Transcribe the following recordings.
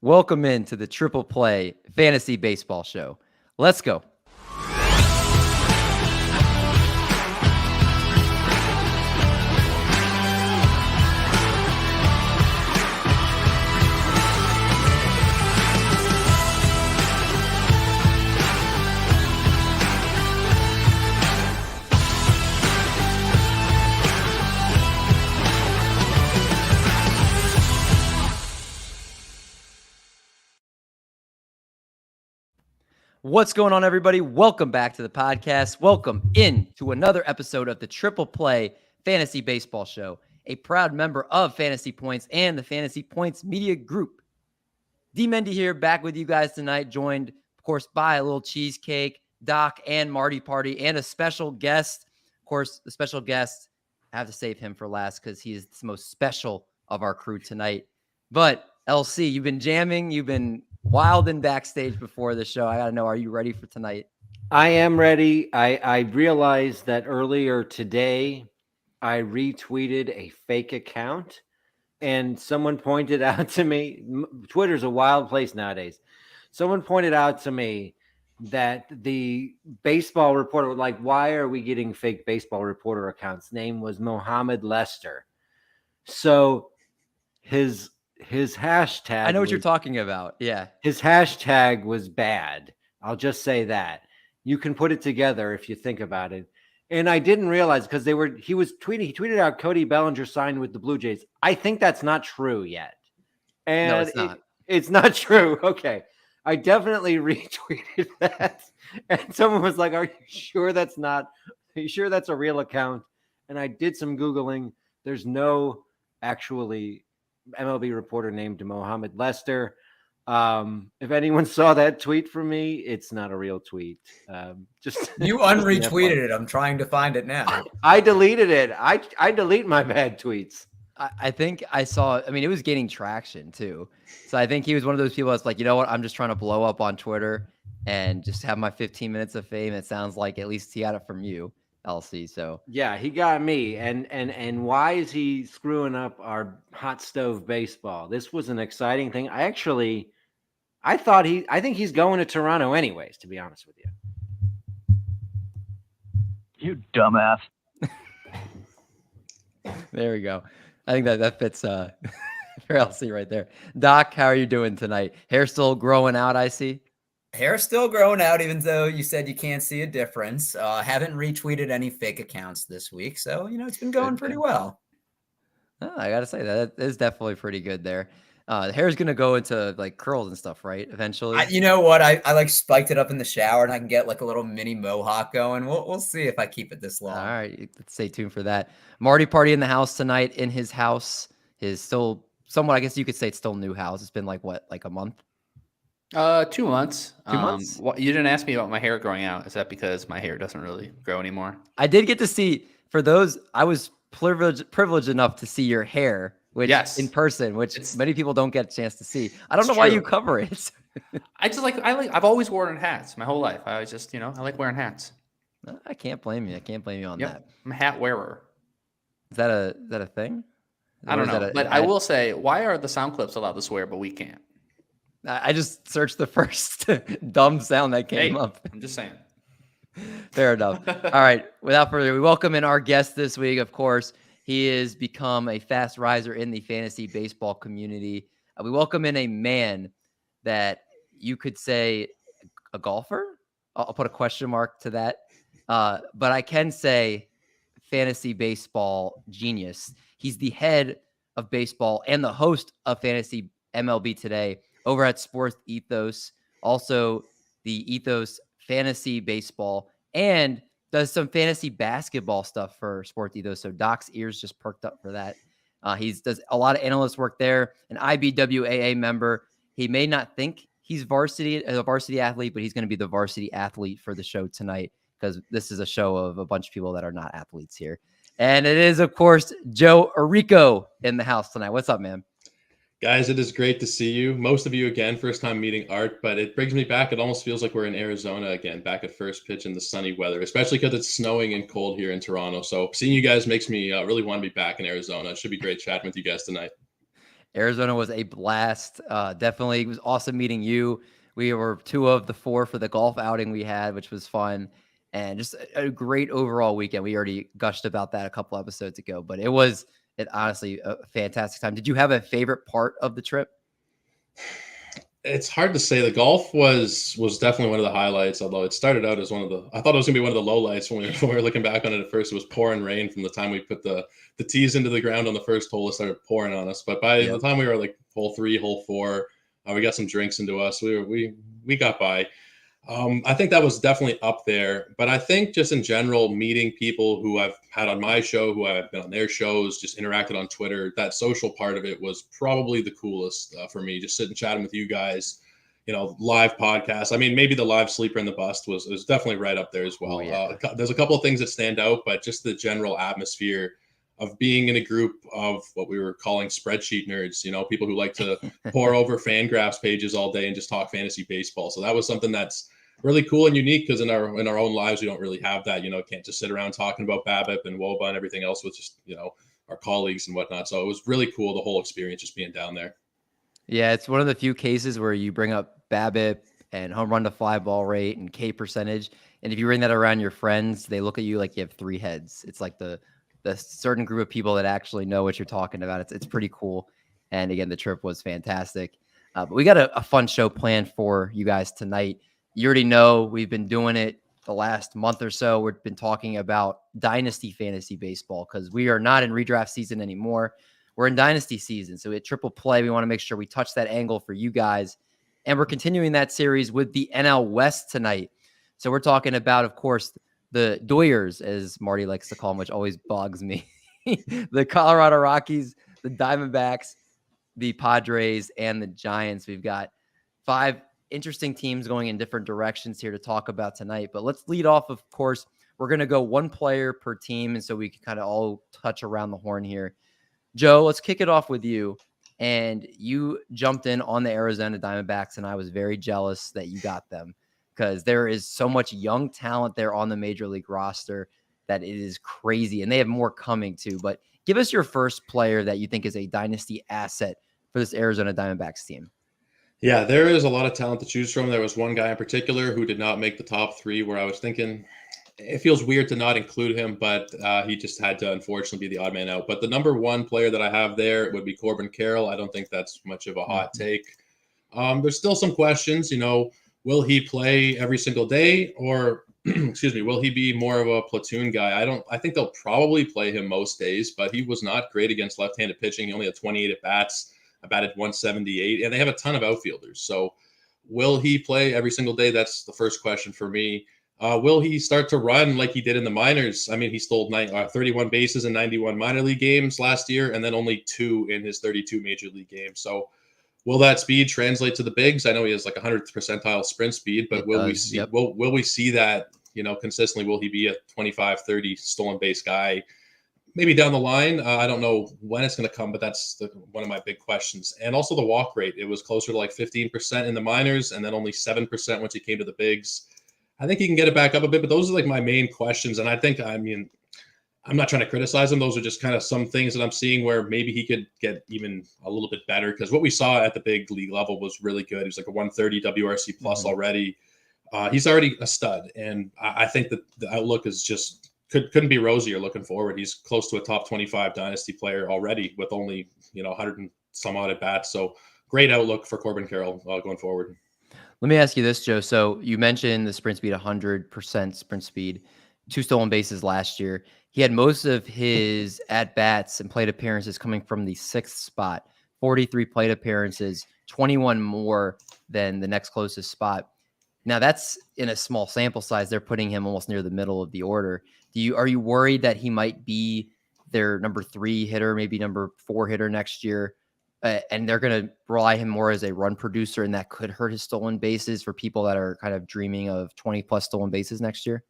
Welcome into the Triple Play Fantasy Baseball Show. Let's go. What's going on, everybody? Welcome back to the podcast. Welcome into another episode of the Triple Play Fantasy Baseball Show, a proud member of Fantasy Points and the Fantasy Points Media Group. D. Mendy here, back with you guys tonight, joined, of course, by a little cheesecake, Doc and Marty Party, and a special guest. Of course, the special guest, I have to save him for last because he is the most special of our crew tonight. But, LC, you've been jamming, you've been wild and backstage before the show. I got to know, are you ready for tonight? I am ready. I realized that earlier today I retweeted a fake account and someone pointed out to me, Twitter's a wild place nowadays. Someone pointed out to me that the baseball reporter, like, why are we getting fake baseball reporter accounts? Name was Mohamed Lester. So his hashtag. I know what you're talking about. Yeah. His hashtag was bad. I'll just say that. You can put it together if you think about it. And I didn't realize because he tweeted out Cody Bellinger signed with the Blue Jays. I think that's not true yet. And no, it's not. It's not true. Okay. I definitely retweeted that. And someone was like, are you sure that's a real account? And I did some Googling. There's no actually MLB reporter named Mohamed Lester. If anyone saw that tweet from me, it's not a real tweet. Just you unretweeted it. I'm trying to find it now. I deleted it. I delete my bad tweets. I think I saw, I mean, it was gaining traction too. So I think he was one of those people that's like, you know what? I'm just trying to blow up on Twitter and just have my 15 minutes of fame. It sounds like at least he got it from you, LC. So yeah, he got me. And why is he screwing up our hot stove baseball? This was an exciting thing. I think he's going to Toronto anyways, to be honest with you. You dumbass. There we go. I think that fits for LC right there. Doc, how are you doing tonight? Hair still growing out, I see. Hair still growing out, even though you said you can't see a difference. Haven't retweeted any fake accounts this week, so it's been going pretty well. Oh, I gotta say that is definitely pretty good there. The hair is gonna go into like curls and stuff, right? Eventually. You know what? I like spiked it up in the shower, and I can get like a little mini mohawk going. We'll see if I keep it this long. All right, let's stay tuned for that. Marty Party in the house tonight. In his house, his still somewhat. I guess you could say it's still new house. It's been like what, like a month? 2 months. 2 months. You didn't ask me about my hair growing out. Is that because my hair doesn't really grow anymore? I did get to see. For those, I was privileged enough to see your hair. Which in person, which many people don't get a chance to see. I don't know why you cover it. I've always worn hats my whole life. I was just, I like wearing hats. I can't blame you. I can't blame you on that. I'm a hat wearer. Is that a thing? I don't know. But I will say, why are the sound clips allowed to swear, but we can't? I just searched the first dumb sound that came up. I'm just saying. Fair enough. All right. Without further ado, we welcome in our guest this week, of course. He has become a fast riser in the fantasy baseball community. We welcome in a man that you could say a golfer. I'll put a question mark to that. But I can say fantasy baseball genius. He's the head of baseball and the host of Fantasy MLB Today over at Sports Ethos. Also, the Ethos Fantasy Baseball and does some fantasy basketball stuff for Sports Ethos. So Doc's ears just perked up for that. He does a lot of analyst work there, an IBWAA member. He may not think he's a varsity athlete, but he's going to be the varsity athlete for the show tonight because this is a show of a bunch of people that are not athletes here. And it is, of course, Joe Arrico in the house tonight. What's up, man? Guys, it is great to see you. Most of you again, first time meeting Art, but it brings me back. It almost feels like we're in Arizona again, back at first pitch in the sunny weather, especially because it's snowing and cold here in Toronto. So seeing you guys makes me really want to be back in Arizona. It should be great chatting with you guys tonight. Arizona was a blast. Definitely, it was awesome meeting you. We were 2 of the 4 for the golf outing we had, which was fun, and just a great overall weekend. We already gushed about that a couple episodes ago, but it was honestly a fantastic time. Did you have a favorite part of the trip? It's hard to say. The golf was definitely one of the highlights, although it started out as I thought it was going to be one of the lowlights when we were looking back on it at first. It was pouring rain from the time we put the tees into the ground on the first hole. It started pouring on us. But by the time we were like hole 3, hole 4, we got some drinks into us. We got by. I think that was definitely up there. But I think just in general, meeting people who I've had on my show, who I've been on their shows, just interacted on Twitter, that social part of it was probably the coolest for me. Just sitting chatting with you guys, live podcasts. I mean, maybe the live Sleeper and the Bust was definitely right up there as well. There's a couple of things that stand out, but just the general atmosphere of being in a group of what we were calling spreadsheet nerds, people who like to pour over Fangraphs pages all day and just talk fantasy baseball. So that was something that's really cool and unique, because in our own lives, we don't really have that, can't just sit around talking about BABIP and WOBA and everything else with just, our colleagues and whatnot. So it was really cool, the whole experience just being down there. Yeah, it's one of the few cases where you bring up BABIP and home run to fly ball rate and K percentage. And if you bring that around your friends, they look at you like you have 3 heads. It's like the certain group of people that actually know what you're talking about. It's pretty cool. And again, the trip was fantastic. But we got a fun show planned for you guys tonight. You already know we've been doing it the last month or so. We've been talking about Dynasty Fantasy Baseball, because we are not in redraft season anymore. We're in Dynasty season. So at Triple Play, we want to make sure we touch that angle for you guys. And we're continuing that series with the NL West tonight. So we're talking about, of course, the Doyers, as Marty likes to call them, which always bugs me. The Colorado Rockies, the Diamondbacks, the Padres, and the Giants. We've got 5 interesting teams going in different directions here to talk about tonight. But let's lead off, of course. We're going to go 1 player per team, and so we can kind of all touch around the horn here. Joe, let's kick it off with you. And you jumped in on the Arizona Diamondbacks, and I was very jealous that you got them, because there is so much young talent there on the major league roster that it is crazy. And they have more coming too. But give us your first player that you think is a dynasty asset for this Arizona Diamondbacks team. Yeah, there is a lot of talent to choose from. There was one guy in particular who did not make the top 3, where I was thinking it feels weird to not include him, but he just had to unfortunately be the odd man out. But the number 1 player that I have there would be Corbin Carroll. I don't think that's much of a hot take. There's still some questions, will he play every single day, or excuse me, will he be more of a platoon guy? I think they'll probably play him most days, but he was not great against left-handed pitching. He only had 28 at bats. I batted 178, and they have a ton of outfielders. So will he play every single day? That's the first question for me. Will he start to run like he did in the minors? I mean, he stole 31 bases in 91 minor league games last year, and then only 2 in his 32 major league games. So will that speed translate to the bigs? I know he has like 100th percentile sprint speed, but will we see that, consistently? Will he be a 25, 30 stolen base guy? Maybe down the line. I don't know when it's going to come, but that's one of my big questions. And also the walk rate. It was closer to like 15% in the minors, and then only 7% once he came to the bigs. I think he can get it back up a bit, but those are like my main questions. And I think, I'm not trying to criticize him. Those are just kind of some things that I'm seeing where maybe he could get even a little bit better, because what we saw at the big league level was really good. He was like a 130 WRC plus already. He's already a stud. And I think that the outlook is just couldn't be rosier looking forward. He's close to a top 25 dynasty player already with only, 100 and some odd at bats. So great outlook for Corbin Carroll going forward. Let me ask you this, Joe. So you mentioned the sprint speed, 100% sprint speed, 2 stolen bases last year. He had most of his at-bats and plate appearances coming from the 6th spot, 43 plate appearances, 21 more than the next closest spot. Now that's in a small sample size. They're putting him almost near the middle of the order. Are you worried that he might be their number 3 hitter, maybe number 4 hitter next year? And they're going to rely him more as a run producer, and that could hurt his stolen bases for people that are kind of dreaming of 20 plus stolen bases next year?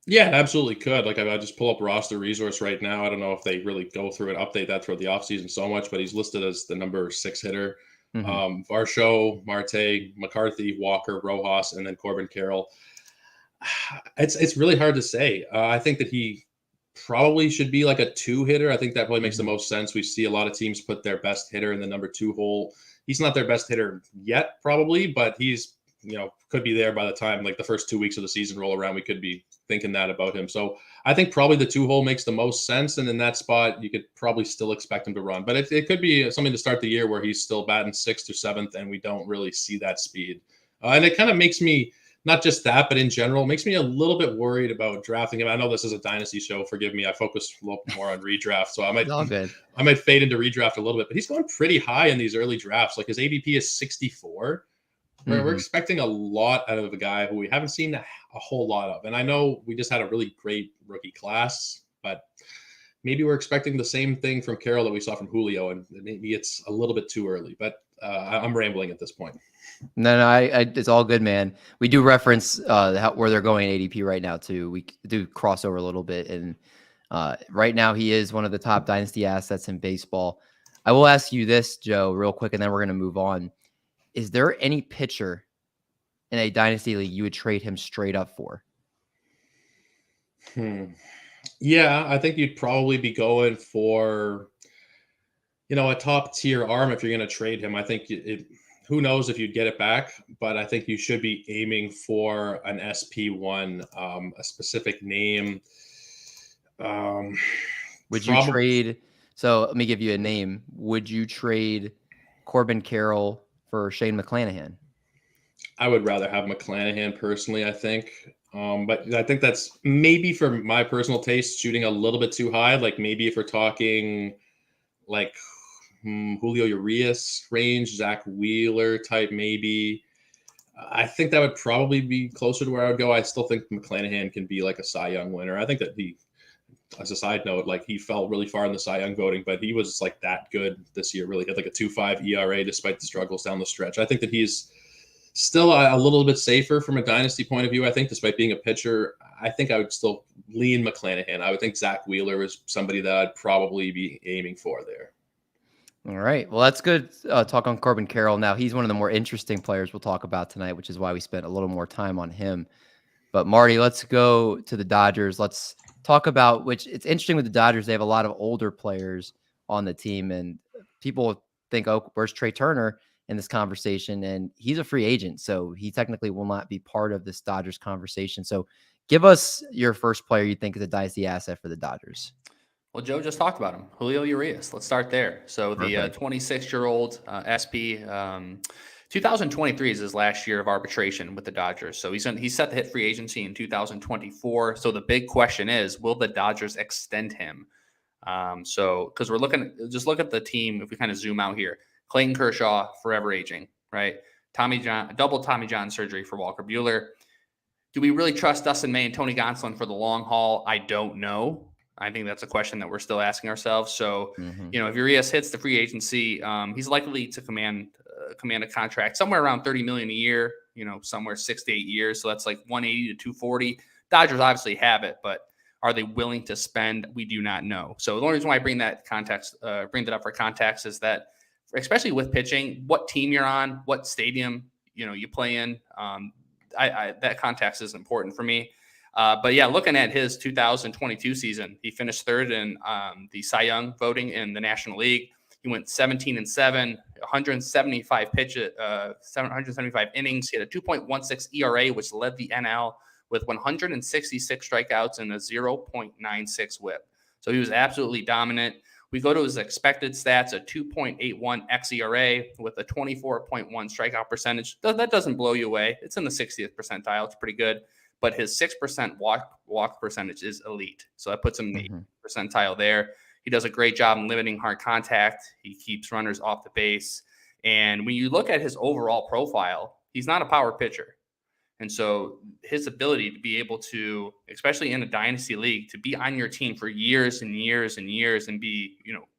Yeah, absolutely could. Like I just pull up roster resource right now. I don't know if they really go through and update that throughout the offseason so much, but he's listed as the number 6 hitter. Varsho, Marte, McCarthy, Walker, Rojas, and then Corbin Carroll. It's really hard to say. I think that he probably should be like a 2 hitter. I think that probably makes the most sense. We see a lot of teams put their best hitter in the number 2 hole. He's not their best hitter yet, probably, but he's, could be there by the time like the first 2 weeks of the season roll around. We could be thinking that about him. So I think probably the 2 hole makes the most sense. And in that spot, you could probably still expect him to run, but it could be something to start the year where he's still batting 6th or 7th and we don't really see that speed. And it kind of makes me, not just that, but in general, makes me a little bit worried about drafting him. I know this is a dynasty show. Forgive me. I focus a little more on redraft. So I might fade into redraft a little bit, but he's going pretty high in these early drafts. Like his ADP is 64. We're expecting a lot out of a guy who we haven't seen a whole lot of. And I know we just had a really great rookie class, but maybe we're expecting the same thing from Carroll that we saw from Julio, and maybe it's a little bit too early. But I'm rambling at this point. No, it's all good, man. We do reference where they're going in ADP right now too. We do cross over a little bit, and right now he is one of the top dynasty assets in baseball. I will ask you this, Joe, real quick, and then we're going to move on. Is there any pitcher in a dynasty league you would trade him straight up for? Yeah, I think you'd probably be going for, a top tier arm if you're going to trade him. I think who knows if you'd get it back, but I think you should be aiming for an SP1, a specific name. Would you trade? So let me give you a name. Would you trade Corbin Carroll for Shane McClanahan? I would rather have McClanahan personally, I think. But I think that's maybe for my personal taste, shooting a little bit too high. Like maybe if we're talking like Julio Urias range, Zach Wheeler type, maybe. I think that would probably be closer to where I would go. I still think McClanahan can be like a Cy Young winner. I think that as a side note, like he fell really far in the Cy Young voting, but he was like that good this year. Really had like a 2.5 ERA despite the struggles down the stretch. I think that he's still a little bit safer from a dynasty point of view. I think despite being a pitcher, I think I would still lean McClanahan. I would think Zach Wheeler is somebody that I'd probably be aiming for there. All right. Well, that's good talk on Corbin Carroll. Now, he's one of the more interesting players we'll talk about tonight, which is why we spent a little more time on him. But Marty, let's go to the Dodgers. Let's talk about, which it's interesting with the Dodgers. They have a lot of older players on the team, and people think, oh, where's Trey Turner in this conversation? And he's a free agent, so he technically will not be part of this Dodgers conversation. So give us your first player you think is a dynasty asset for the Dodgers. Well, Joe just talked about him, Julio Urias. Let's start there. So the 26-year-old SP, 2023 is his last year of arbitration with the Dodgers. So he's set to hit free agency in 2024. So the big question is, will the Dodgers extend him? So because look at the team. If we kind of zoom out here, Clayton Kershaw, forever aging, right? Double Tommy John surgery for Walker Buehler. Do we really trust Dustin May and Tony Gonsolin for the long haul? I don't know. I think that's a question that we're still asking ourselves. So, if Urias hits the free agency, he's likely to command a contract somewhere around $30 million a year, somewhere 6 to 8 years. So that's like 180 to 240. Dodgers obviously have it, but are they willing to spend? We do not know. So the only reason why I bring that up for context is that, especially with pitching, what team you're on, what stadium, you play in, that context is important for me. But yeah, looking at his 2022 season, he finished third in the Cy Young voting in the National League. He went 17-7, 175 775 innings. He had a 2.16 ERA, which led the NL with 166 strikeouts and a 0.96 WHIP. So he was absolutely dominant. We go to his expected stats, a 2.81 xERA with a 24.1 strikeout percentage. That doesn't blow you away. It's in the 60th percentile. It's pretty good. But his 6% walk percentage is elite. So that puts him in the 8th percentile there. He does a great job in limiting hard contact. He keeps runners off the base. And when you look at his overall profile, he's not a power pitcher. And so his ability to be able to, especially in a dynasty league, to be on your team for years and years and years and be,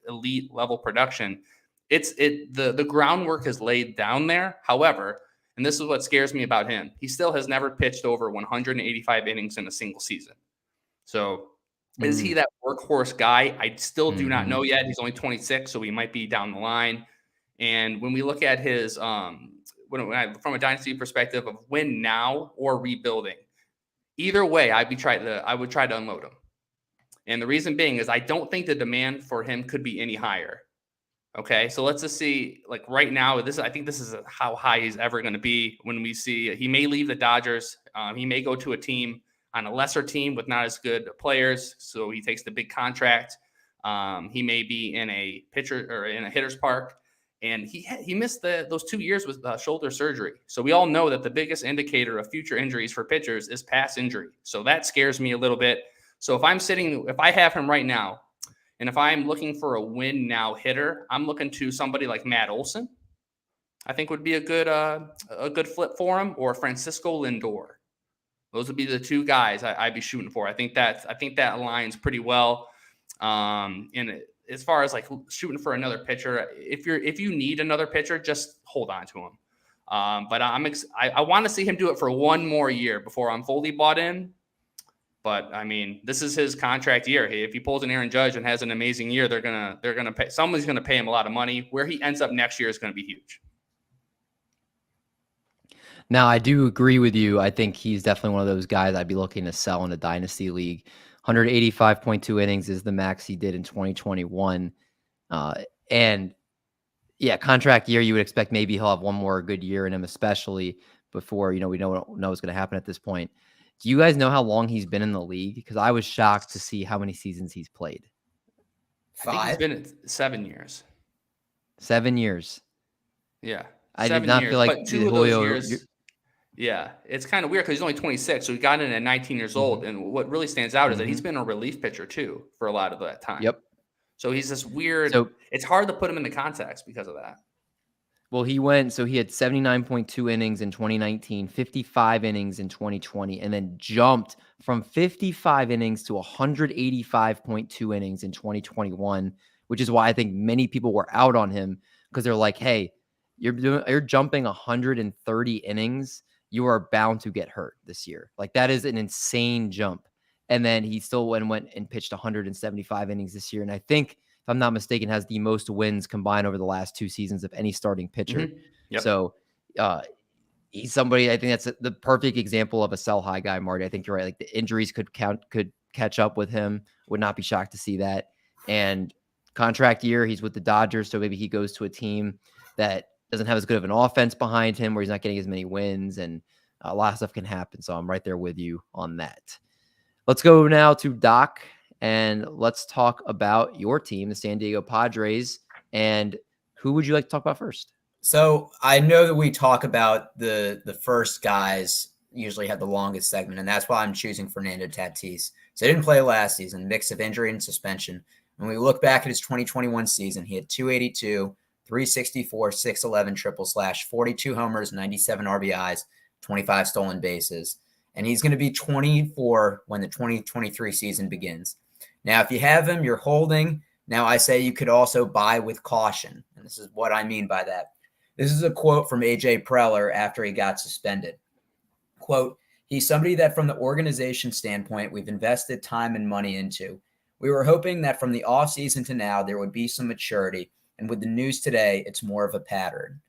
elite level production, the groundwork is laid down there. However, and this is what scares me about him, he still has never pitched over 185 innings in a single season. So is he that workhorse guy? I still do not know yet. He's only 26, so he might be down the line. And when we look at his from a dynasty perspective of win now or rebuilding, either way, I would try to unload him. And the reason being is I don't think the demand for him could be any higher. Okay, so let's just see, like right now, I think this is how high he's ever going to be when we see he may leave the Dodgers. He may go to a team on a lesser team with not as good players, so he takes the big contract. He may be in a pitcher or in a hitter's park, and he missed those 2 years with shoulder surgery. So we all know that the biggest indicator of future injuries for pitchers is past injury. So that scares me a little bit. So if I have him right now, and if I'm looking for a win now hitter, I'm looking to somebody like Matt Olson. I think would be a good flip for him, or Francisco Lindor. Those would be the two guys I'd be shooting for. I think that aligns pretty well. And as far as like shooting for another pitcher, if you need another pitcher, just hold on to him. But I want to see him do it for one more year before I'm fully bought in. But I mean, this is his contract year. If he pulls an Aaron Judge and has an amazing year, they're gonna pay. Someone's gonna pay him a lot of money. Where he ends up next year is going to be huge. Now, I do agree with you. I think he's definitely one of those guys I'd be looking to sell in a dynasty league. 185.2 innings is the max he did in 2021, and yeah, contract year. You would expect maybe he'll have one more good year in him, especially before we know what's going to happen at this point. Do you guys know how long he's been in the league? Because I was shocked to see how many seasons he's played. 5. I think he's been at 7 years. 7 years. Yeah. I did not feel like but 2 of those years. Yeah, it's kind of weird because he's only 26, so he got in at 19 years old. And what really stands out is that he's been a relief pitcher too for a lot of that time. Yep. So he's this weird. It's hard to put him into context because of that. Well, he had 79.2 innings in 2019, 55 innings in 2020, and then jumped from 55 innings to 185.2 innings in 2021, which is why I think many people were out on him, because they're like, hey, you're jumping 130 innings. You are bound to get hurt this year. Like, that is an insane jump. And then he still went and pitched 175 innings this year. And I think, if I'm not mistaken, has the most wins combined over the last 2 seasons of any starting pitcher. Yep. So he's somebody, I think that's the perfect example of a sell high guy, Marty. I think you're right. Like, the injuries could catch up with him. Would not be shocked to see that. And contract year, he's with the Dodgers. So maybe he goes to a team that doesn't have as good of an offense behind him, where he's not getting as many wins, and a lot of stuff can happen. So I'm right there with you on that. Let's go now to Doc, and let's talk about your team, the San Diego Padres. And who would you like to talk about first? So I know that we talk about the first guys usually have the longest segment, and that's why I'm choosing Fernando Tatis. So he didn't play last season, mix of injury and suspension. When we look back at his 2021 season, he had 282, 364, 611 triple slash, 42 homers, 97 RBIs, 25 stolen bases. And he's going to be 24 when the 2023 season begins. Now, if you have him, you're holding. Now, I say you could also buy with caution. And this is what I mean by that. This is a quote from AJ Preller after he got suspended. Quote, he's somebody that from the organization standpoint, we've invested time and money into. We were hoping that from the offseason to now, there would be some maturity. And with the news today, it's more of a pattern.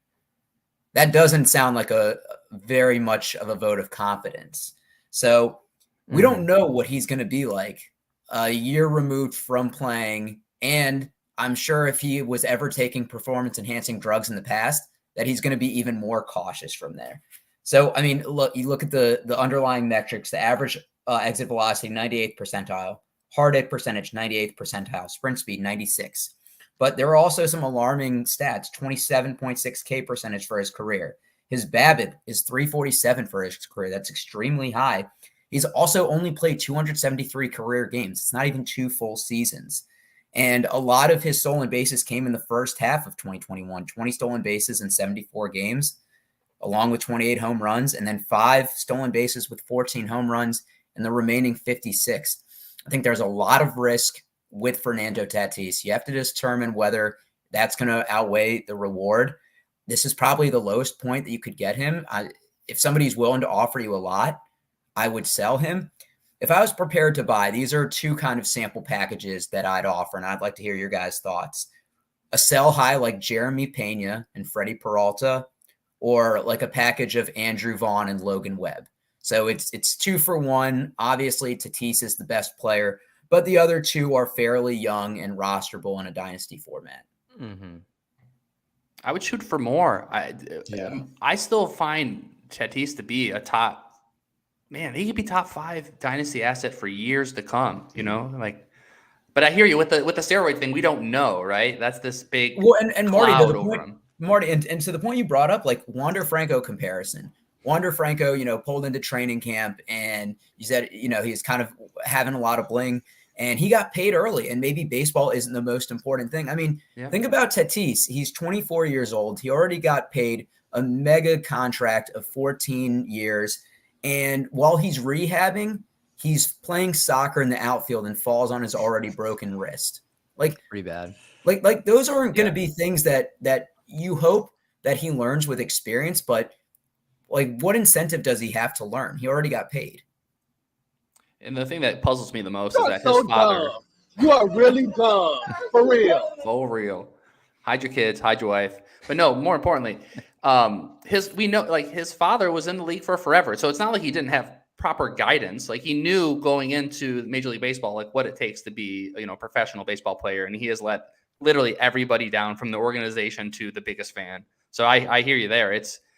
That doesn't sound like a very much of a vote of confidence. So we don't know what he's going to be like a year removed from playing. And I'm sure if he was ever taking performance-enhancing drugs in the past, that he's going to be even more cautious from there. So, I mean, look, you look at the underlying metrics, the average exit velocity, 98th percentile, hard hit percentage, 98th percentile, sprint speed, 96. But there are also some alarming stats, 27.6 K percentage for his career. His BABIP is 347 for his career. That's extremely high. He's also only played 273 career games. It's not even 2 full seasons. And a lot of his stolen bases came in the first half of 2021, 20 stolen bases in 74 games, along with 28 home runs, and then 5 stolen bases with 14 home runs in the remaining 56. I think there's a lot of risk with Fernando Tatis. You have to determine whether that's going to outweigh the reward. This is probably the lowest point that you could get him. If somebody's willing to offer you a lot, I would sell him. If I was prepared to buy, these are 2 kind of sample packages that I'd offer, and I'd like to hear your guys' thoughts. A sell high like Jeremy Pena and Freddie Peralta, or like a package of Andrew Vaughn and Logan Webb. So it's 2 for 1. Obviously, Tatis is the best player, but the other two are fairly young and rosterable in a dynasty format. Mm-hmm. I would shoot for more. Yeah. I still find Tatis to be a top man. He could be top 5 dynasty asset for years to come. You know, like. But I hear you with the steroid thing. We don't know, right? That's this big and Marty, cloud over him. Marty, and to the point you brought up, like Wander Franco comparison. Wander Franco, pulled into training camp, and you said, he's kind of having a lot of bling, and he got paid early. And maybe baseball isn't the most important thing. I mean, think about Tatis. He's 24 years old. He already got paid a mega contract of 14 years, and while he's rehabbing, he's playing soccer in the outfield and falls on his already broken wrist. Like pretty bad. Like those aren't going to be things that you hope that he learns with experience, but like what incentive does he have to learn? He already got paid. And the thing that puzzles me the most is that his father. Dumb. You are really dumb. For real. For real. Hide your kids, hide your wife. But no, more importantly, his father was in the league for forever. So it's not like he didn't have proper guidance. Like he knew going into Major League Baseball, like what it takes to be, a professional baseball player. And he has let literally everybody down from the organization to the biggest fan. So I hear you there.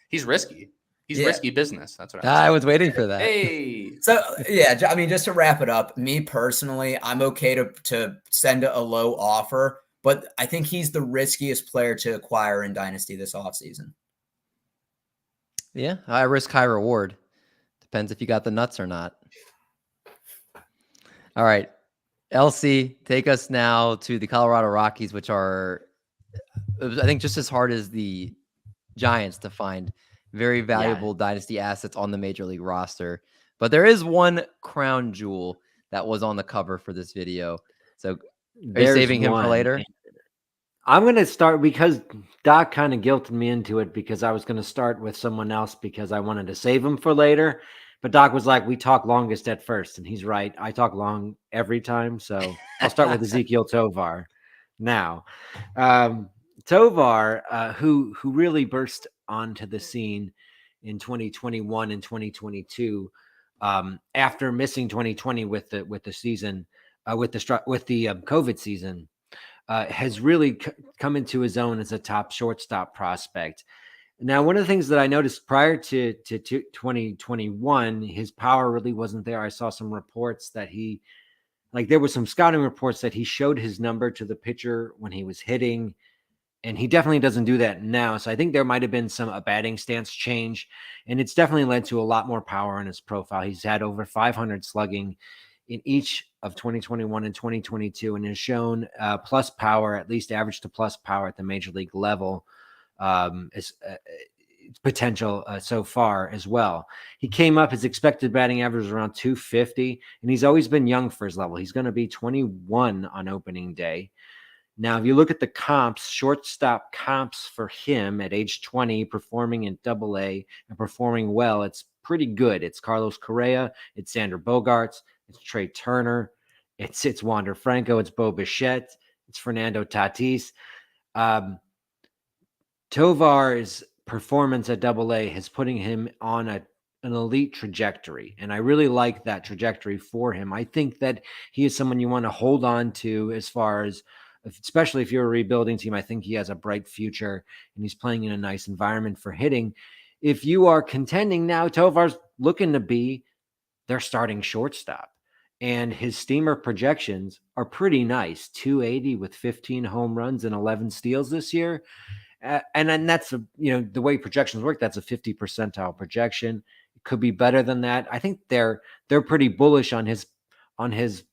He's risky. He's risky business. That's what I was waiting for that. Hey. So yeah, I mean, just to wrap it up, me personally, I'm okay to send a low offer, but I think he's the riskiest player to acquire in Dynasty this offseason. Yeah, high risk, high reward. Depends if you got the nuts or not. All right. LC, take us now to the Colorado Rockies, which are, I think, just as hard as the Giants to find very valuable dynasty assets on the Major League roster. But there is one crown jewel that was on the cover for this video. So are you saving him for later? I'm going to start because Doc kind of guilted me into it because I was going to start with someone else because I wanted to save him for later. But Doc was like, we talk longest at first. And he's right. I talk long every time. So I'll start with Ezequiel Tovar now. Tovar, who really burst onto the scene in 2021 and 2022 after missing 2020 with the season, with the COVID season. Has really come into his own as a top shortstop prospect. Now, one of the things that I noticed prior to 2021, his power really wasn't there. I saw some reports that there were some scouting reports that he showed his number to the pitcher when he was hitting, and he definitely doesn't do that now. So I think there might have been a batting stance change, and it's definitely led to a lot more power in his profile. He's had over 500 slugging in each of 2021 and 2022, and has shown plus power, at least average to plus power at the major league level, as potential so far as well. He came up, his expected batting average was around 250, and he's always been young for his level. He's going to be 21 on opening day. Now, if you look at the comps, shortstop comps for him at age 20, performing in Double-A and performing well, it's pretty good. It's Carlos Correa, it's Xander Bogaerts, it's Trey Turner, it's Wander Franco, it's Bo Bichette, it's Fernando Tatis. Tovar's performance at Double-A has putting him on an elite trajectory, and I really like that trajectory for him. I think that he is someone you want to hold on to as far as, especially if you're a rebuilding team. I think he has a bright future, and he's playing in a nice environment for hitting. If you are contending now, Tovar's looking to be their starting shortstop. And his steamer projections are pretty nice. 280 with 15 home runs and 11 steals this year. And then that's, the way projections work, that's a 50 percentile projection. It could be better than that. I think they're pretty bullish on his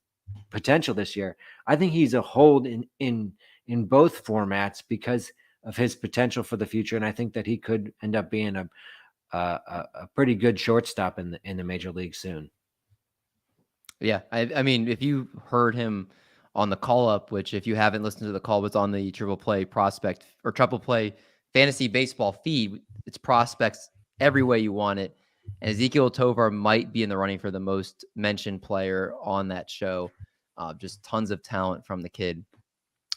potential this year. I think he's a hold in both formats because of his potential for the future. And I think that he could end up being a pretty good shortstop in the major league soon. Yeah, I mean, if you heard him on the call up, which if you haven't listened to the call, was on the Triple Play Prospect or Triple Play Fantasy Baseball feed. It's prospects every way you want it. And Ezequiel Tovar might be in the running for the most mentioned player on that show. Just tons of talent from the kid.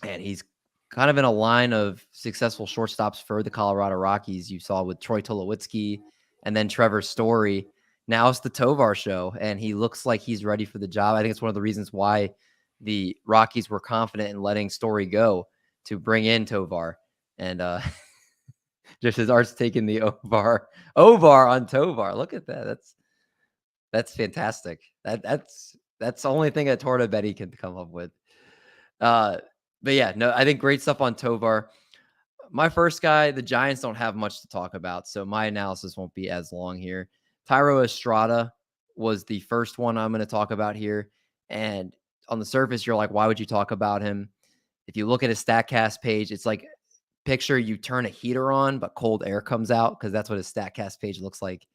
And he's kind of in a line of successful shortstops for the Colorado Rockies. You saw with Troy Tulowitzki and then Trevor Story. Now it's the Tovar show, and he looks like he's ready for the job. I think it's one of the reasons why the Rockies were confident in letting Story go to bring in Tovar. And just as Art's taking the Ovar on Tovar. Look at that. That's fantastic. That's the only thing that Torta Betty can come up with. But yeah, no, I think great stuff on Tovar. My first guy, the Giants don't have much to talk about, so my analysis won't be as long here. Thairo Estrada was the first one I'm going to talk about here. And on the surface, you're like, why would you talk about him? If you look at his StatCast page, it's like picture you turn a heater on, but cold air comes out, because that's what his StatCast page looks like.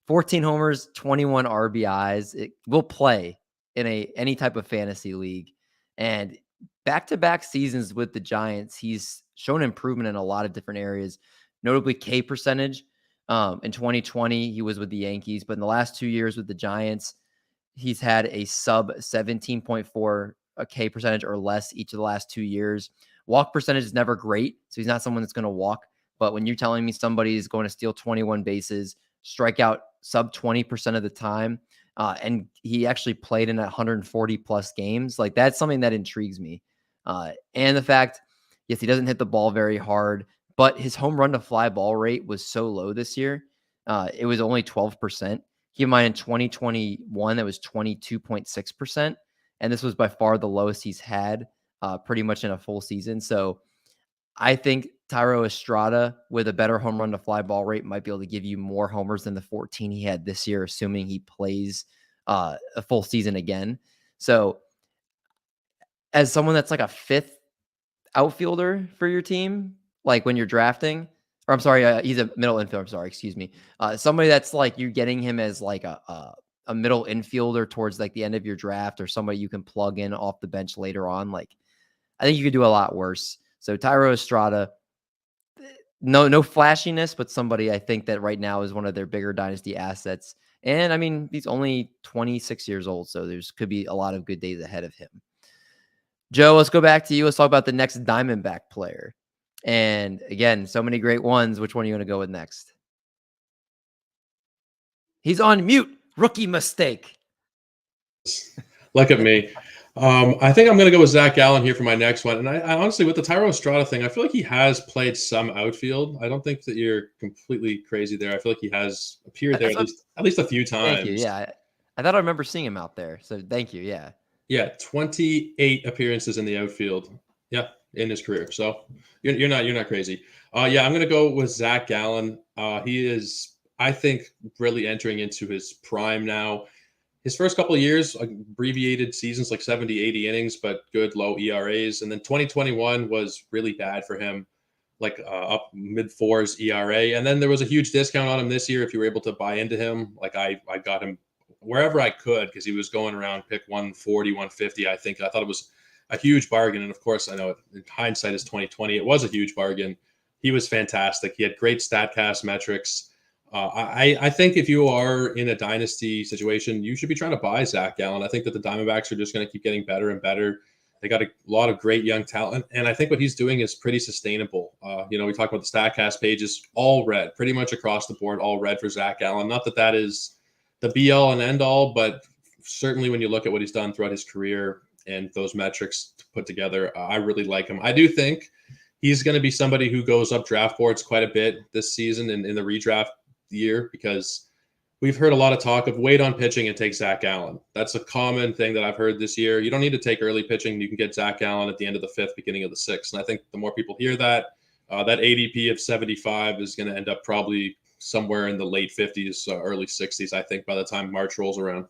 14 homers, 21 RBIs. It will play in any type of fantasy league. And back-to-back seasons with the Giants, he's shown improvement in a lot of different areas, notably K percentage. In 2020, he was with the Yankees, but in the last 2 years with the Giants, he's had a sub 17.4 K percentage or less each of the last 2 years. Walk percentage is never great, so he's not someone that's going to walk. But when you're telling me somebody is going to steal 21 bases, strike out sub 20% of the time, and he actually played in 140 plus games, like that's something that intrigues me. And the fact, yes, he doesn't hit the ball very hard, but his home run to fly ball rate was so low this year. It was only 12%. Keep in mind, in 2021, that was 22.6%. And this was by far the lowest he's had pretty much in a full season. So I think Thairo Estrada with a better home run to fly ball rate might be able to give you more homers than the 14 he had this year, assuming he plays a full season again. So as someone that's like a fifth outfielder for your team, like when you're drafting, or I'm sorry, he's a middle infielder. I'm sorry, excuse me. Somebody that's like you're getting him as like a middle infielder towards like the end of your draft, or somebody you can plug in off the bench later on. Like, I think you could do a lot worse. So Thairo Estrada, no flashiness, but somebody I think that right now is one of their bigger dynasty assets. And I mean, he's only 26 years old, so there's could be a lot of good days ahead of him. Joe, let's go back to you. Let's talk about the next Diamondback player. And again, so many great ones. Which one are you going to go with next? He's on mute. Rookie mistake. Look at me. I think I'm going to go with Zac Gallen here for my next one. And I honestly, with the Thairo Estrada thing, I feel like he has played some outfield. I don't think that you're completely crazy there. I feel like he has appeared there at least a few times. Thank you. Yeah. I thought I remember seeing him out there. So thank you. Yeah. Yeah. 28 appearances in the outfield. Yeah. In his career. So you're not crazy. Yeah. I'm going to go with Zac Gallen. He is, I think, really entering into his prime now. His first couple of years, abbreviated seasons, like 70, 80 innings, but good low ERAs. And then 2021 was really bad for him, like up mid-fours ERA. And then there was a huge discount on him this year if you were able to buy into him. Like I got him wherever I could because he was going around pick 140, 150, I think. I thought it was a huge bargain. And, of course, I know in hindsight is 2020. It was a huge bargain. He was fantastic. He had great StatCast metrics. I think if you are in a dynasty situation, you should be trying to buy Zac Gallen. I think that the Diamondbacks are just going to keep getting better and better. They got a lot of great young talent, and I think what he's doing is pretty sustainable. We talk about the StatCast pages, all red, pretty much across the board, all red for Zac Gallen. Not that is the be-all and end-all, but certainly when you look at what he's done throughout his career and those metrics put together, I really like him. I do think he's going to be somebody who goes up draft boards quite a bit this season in the redraft year, because we've heard a lot of talk of wait on pitching and take Zac Gallen. That's a common thing that I've heard this year. You don't need to take early pitching. You can get Zac Gallen at the end of the fifth, beginning of the sixth. And I think the more people hear that, that ADP of 75 is going to end up probably somewhere in the late 50s, early 60s, I think, by the time March rolls around.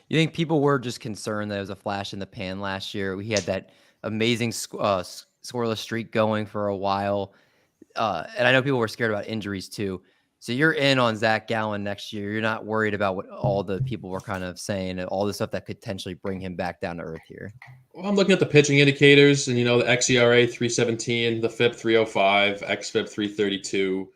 You think people were just concerned that it was a flash in the pan last year? We had that amazing scoreless streak going for a while. And I know people were scared about injuries too. So you're in on Zac Gallen next year. You're not worried about what all the people were kind of saying, all the stuff that could potentially bring him back down to earth here. Well, I'm looking at the pitching indicators, and the xERA 317, the FIP 305, xFIP 332.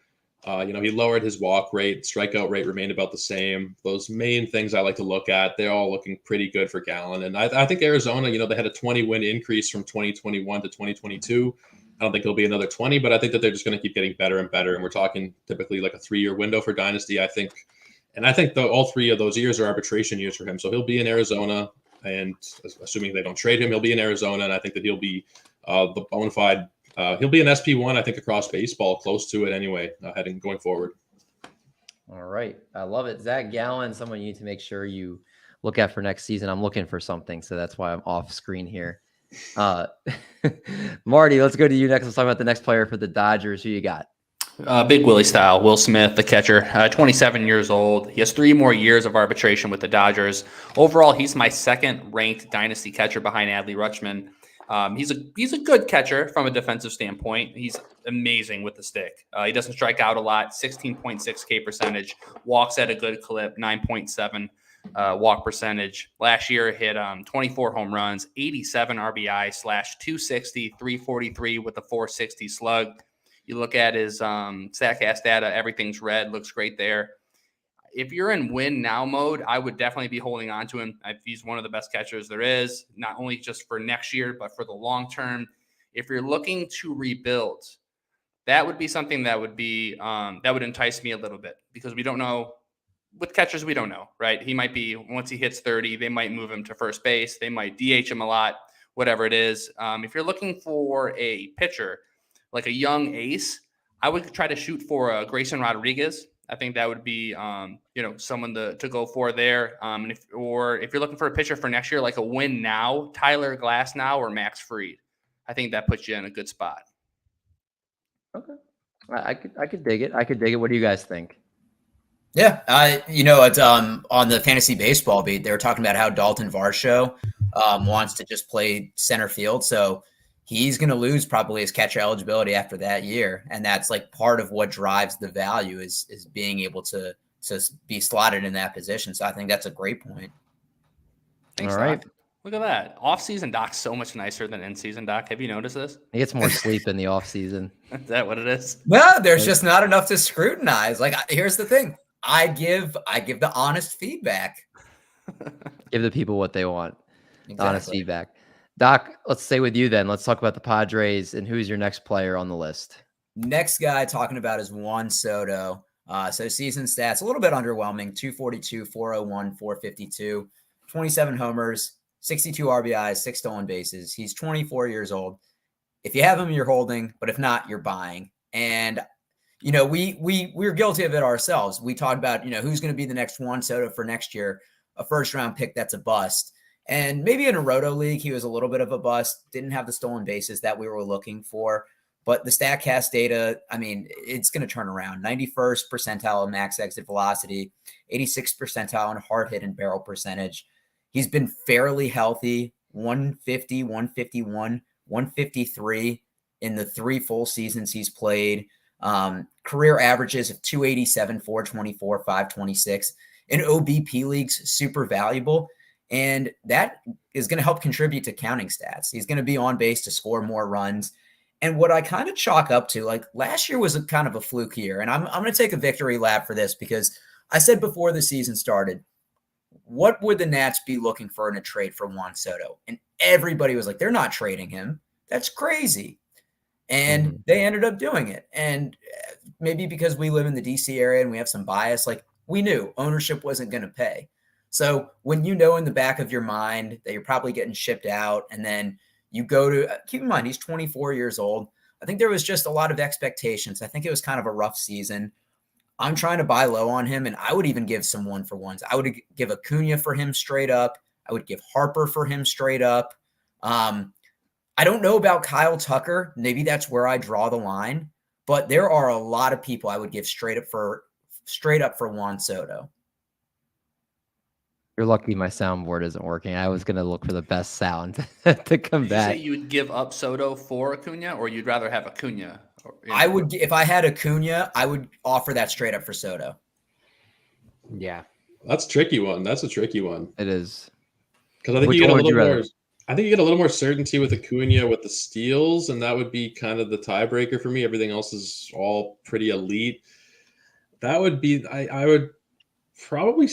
He lowered his walk rate, strikeout rate remained about the same. Those main things I like to look at, they're all looking pretty good for Gallen. And I think Arizona, they had a 20-win increase from 2021 to 2022. I don't think it'll be another 20, but I think that they're just going to keep getting better and better. And we're talking typically like a 3-year window for Dynasty, I think. And I think all 3 of those years are arbitration years for him. So he'll be in Arizona. and assuming they don't trade him, he'll be in Arizona, and I think that he'll be the bona fide. He'll be an SP1, I think, across baseball, close to it anyway, going forward. All right. I love it. Zac Gallen, someone you need to make sure you look at for next season. I'm looking for something, so that's why I'm off screen here. Marty, let's go to you next. Let's talk about the next player for the Dodgers. Who you got? Big Willie style, Will Smith, the catcher, 27 years old. He has 3 more years of arbitration with the Dodgers. Overall, he's my second-ranked dynasty catcher behind Adley Rutschman. He's a good catcher from a defensive standpoint. He's amazing with the stick. He doesn't strike out a lot, 16.6 K percentage, walks at a good clip, 9.7 walk percentage. Last year hit 24 home runs, 87 RBI / 260, 343 with a 460 slug. You look at his StatCast data, everything's red, looks great there. If you're in win now mode, I would definitely be holding on to him. He's one of the best catchers there is, not only just for next year, but for the long term. If you're looking to rebuild, that would be something that would be that would entice me a little bit, because we don't know with catchers. We don't know, right? He might be, once he hits 30, they might move him to first base. They might DH him a lot, whatever it is. If you're looking for a pitcher, like a young ace, I would try to shoot for Grayson Rodriguez. I think that would be, someone to go for there. If you're looking for a pitcher for next year, like a win now, Tyler Glasnow or Max Fried, I think that puts you in a good spot. Okay, I could dig it. What do you guys think? Yeah, it's on the fantasy baseball beat. They were talking about how Daulton Varsho wants to just play center field, so he's going to lose probably his catcher eligibility after that year. And that's like part of what drives the value is being able to be slotted in that position. So I think that's a great point. Thanks, all right. Doc. Look at that. Off-season Doc's so much nicer than in-season Doc. Have you noticed this? He gets more sleep in the off season. Is that what it is? No, there's just not enough to scrutinize. Like, here's the thing. I give the honest feedback. Give the people what they want. Exactly. Honest feedback. Doc, let's stay with you then. Let's talk about the Padres, and who's your next player on the list? Next guy talking about is Juan Soto. So season stats, a little bit underwhelming, 242, 401, 452, 27 homers, 62 RBIs, 6 stolen bases. He's 24 years old. If you have him, you're holding, but if not, you're buying. And, we're guilty of it ourselves. We talked about, who's going to be the next Juan Soto for next year, a first-round pick that's a bust. And maybe in a Roto league, he was a little bit of a bust, didn't have the stolen bases that we were looking for. But the StatCast data, it's going to turn around. 91st percentile in max exit velocity, 86th percentile in hard hit and barrel percentage. He's been fairly healthy, 150, 151, 153 in the 3 full seasons he's played. Career averages of 287, 424, 526. In OBP leagues, super valuable. And that is going to help contribute to counting stats. He's going to be on base to score more runs. And what I kind of chalk up to, like last year was a kind of a fluke year. And I'm going to take a victory lap for this, because I said before the season started, what would the Nats be looking for in a trade for Juan Soto? And everybody was like, they're not trading him. That's crazy. And they ended up doing it. And maybe because we live in the DC area and we have some bias, like we knew ownership wasn't going to pay. So when in the back of your mind that you're probably getting shipped out, and then you go to keep in mind, he's 24 years old. I think there was just a lot of expectations. I think it was kind of a rough season. I'm trying to buy low on him, and I would even give some 1-for-1s. I would give Acuna for him straight up. I would give Harper for him straight up. I don't know about Kyle Tucker. Maybe that's where I draw the line, but there are a lot of people I would give straight up for Juan Soto. You're lucky my soundboard isn't working. I was going to look for the best sound to come back. Did you say you would give up Soto for Acuna, or you'd rather have Acuna? I would, if I had Acuna, I would offer that straight up for Soto. Yeah. That's a tricky one. That's a tricky one. It is. Because I think Which you get a one would little you more. rather? I think you get a little more certainty with Acuna with the steals, and that would be kind of the tiebreaker for me. Everything else is all pretty elite. That would be. I would probably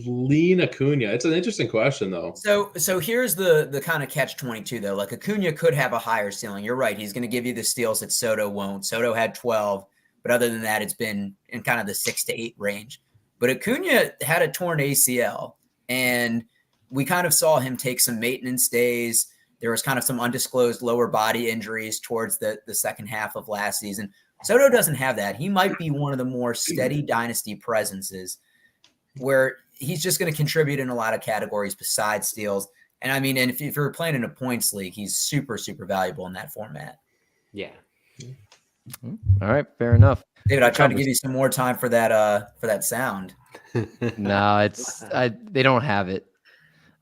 lean Acuna. It's an interesting question, though. So here's the kind of catch-22, though. Like Acuna could have a higher ceiling. You're right. He's going to give you the steals that Soto won't. Soto had 12, but other than that, it's been in kind of the 6 to 8 range. But Acuna had a torn ACL, and we kind of saw him take some maintenance days. There was kind of some undisclosed lower body injuries towards the second half of last season. Soto doesn't have that. He might be one of the more steady dynasty presences where he's just going to contribute in a lot of categories besides steals. And I mean, and if you're playing in a points league, he's super, super valuable in that format. Yeah. All right, fair enough. David, I tried to give you some more time for that sound. No, they don't have it.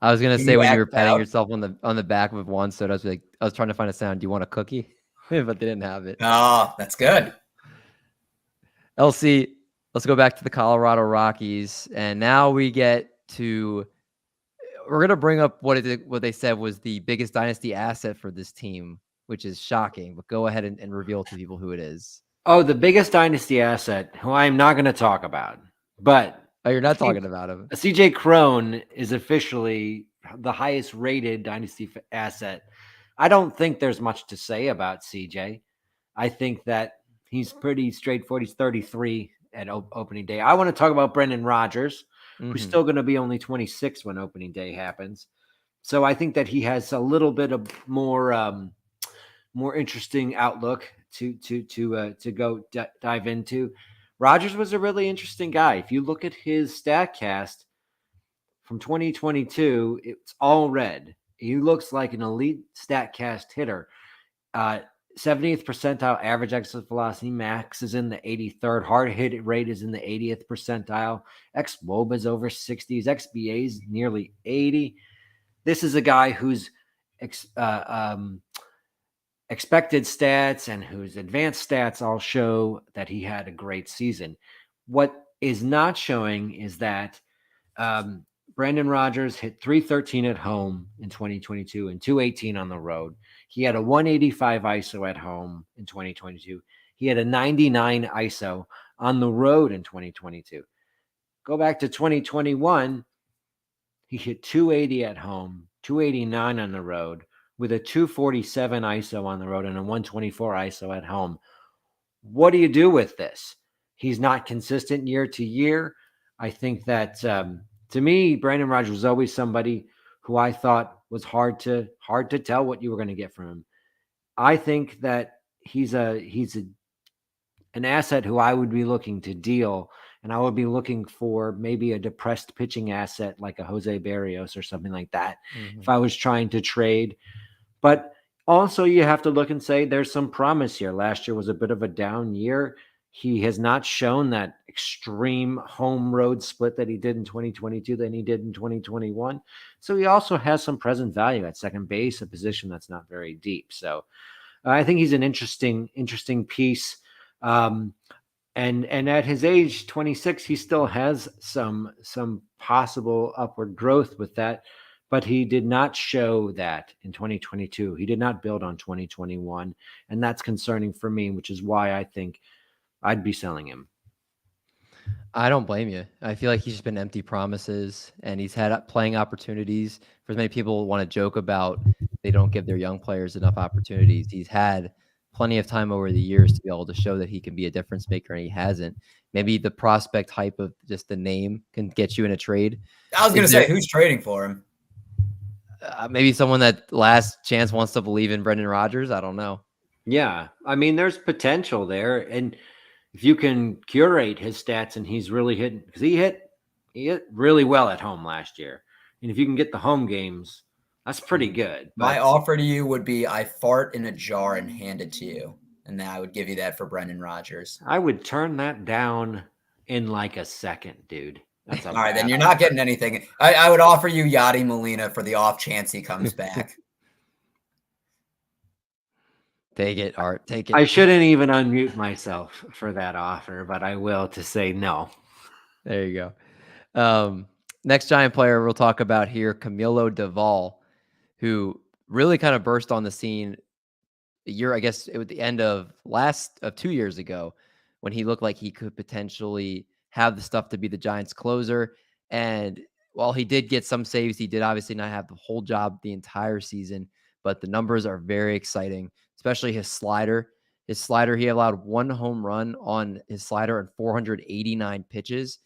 I was gonna say when you were patting yourself on the back with Juan Soto, I was trying to find a sound. Do you want a cookie? But they didn't have it. Oh, that's good. LC, let's go back to the Colorado Rockies, and now we're gonna bring up what they said was the biggest dynasty asset for this team, which is shocking. But go ahead and reveal to people who it is. Oh, the biggest dynasty asset, who I'm not going to talk about, but you're not talking about him. CJ Cron is officially the highest rated dynasty asset. I don't think there's much to say about CJ. I think that he's pretty straightforward. He's 33 at opening day. I want to talk about Brendan Rodgers, who's still going to be only 26 when opening day happens. So I think that he has a little bit of more interesting outlook to go dive into. Rodgers was a really interesting guy. If you look at his StatCast from 2022, it's all red. He looks like an elite StatCast hitter. 70th percentile average exit velocity, max is in the 83rd. Hard hit rate is in the 80th percentile. xWOBA is over 60. His XBA is nearly 80. This is a guy whose expected stats and whose advanced stats all show that he had a great season. What is not showing is that Brendan Rodgers hit 313 at home in 2022 and 218 on the road. He had a 185 ISO at home in 2022. He had a 99 ISO on the road in 2022. Go back to 2021, he hit 280 at home, 289 on the road, with a 247 ISO on the road and a 124 ISO at home. What do you do with this? He's not consistent year to year. I think that, to me, Brendan Rodgers was always somebody who I thought was hard to tell what you were going to get from him. I think that he's an asset who I would be looking to deal, and I would be looking for maybe a depressed pitching asset like a Jose Barrios or something like that if I was trying to trade. But also you have to look and say there's some promise here. Last year was a bit of a down year. He has not shown that extreme home road split that he did in 2022 than he did in 2021. So he also has some present value at second base, a position that's not very deep. So I think he's an interesting piece. And at his age, 26, he still has some possible upward growth with that. But he did not show that in 2022. He did not build on 2021. And that's concerning for me, which is why I think I'd be selling him. I don't blame you. I feel like he's just been empty promises, and he's had playing opportunities. For as many people want to joke about they don't give their young players enough opportunities, he's had plenty of time over the years to be able to show that he can be a difference maker, and he hasn't. Maybe the prospect hype of just the name can get you in a trade. I was going to say, who's trading for him? Maybe someone that last chance wants to believe in Brendan Rodgers. I don't know. Yeah. I mean, there's potential there. And if you can curate his stats and he's really hitting, because he hit really well at home last year. And if you can get the home games, that's pretty good. But my offer to you would be I fart in a jar and hand it to you. And then I would give you that for Brendan Rodgers. I would turn that down in like a second, dude. All right, then you're not getting anything. I would offer you Yadi Molina for the off chance he comes back. Take it, Art. Take it. I shouldn't even unmute myself for that offer, but I will to say no. There you go. Next Giant player we'll talk about here, Camilo Doval, who really kind of burst on the scene a year, I guess, at the end of 2 years ago, when he looked like he could potentially have the stuff to be the Giants closer. And while he did get some saves, he did obviously not have the whole job the entire season, but the numbers are very exciting, especially his slider. His slider, he allowed one home run on his slider and 489 pitches,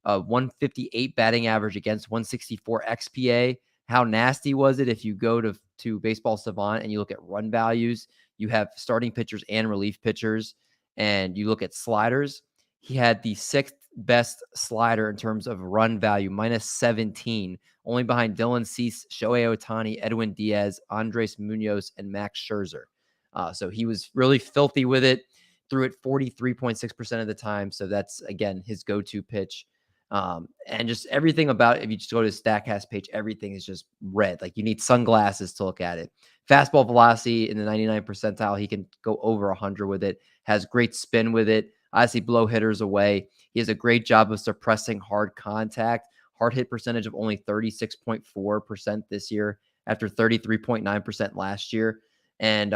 158 batting average against 164 XPA, how nasty was it? If you go to Baseball Savant and you look at run values, you have starting pitchers and relief pitchers, and you look at sliders. He had the 6th best slider in terms of run value, -17, only behind Dylan Cease, Shohei Ohtani, Edwin Diaz, Andres Munoz, and Max Scherzer. So he was really filthy with it, threw it 43.6% of the time. So that's, again, his go-to pitch. And just everything about it, if you just go to his StatCast page, everything is just red. Like, you need sunglasses to look at it. Fastball velocity in the 99th percentile. He can go over 100 with it, has great spin with it. Obviously, blow hitters away. He has a great job of suppressing hard contact. Hard hit percentage of only 36.4% this year after 33.9% last year. And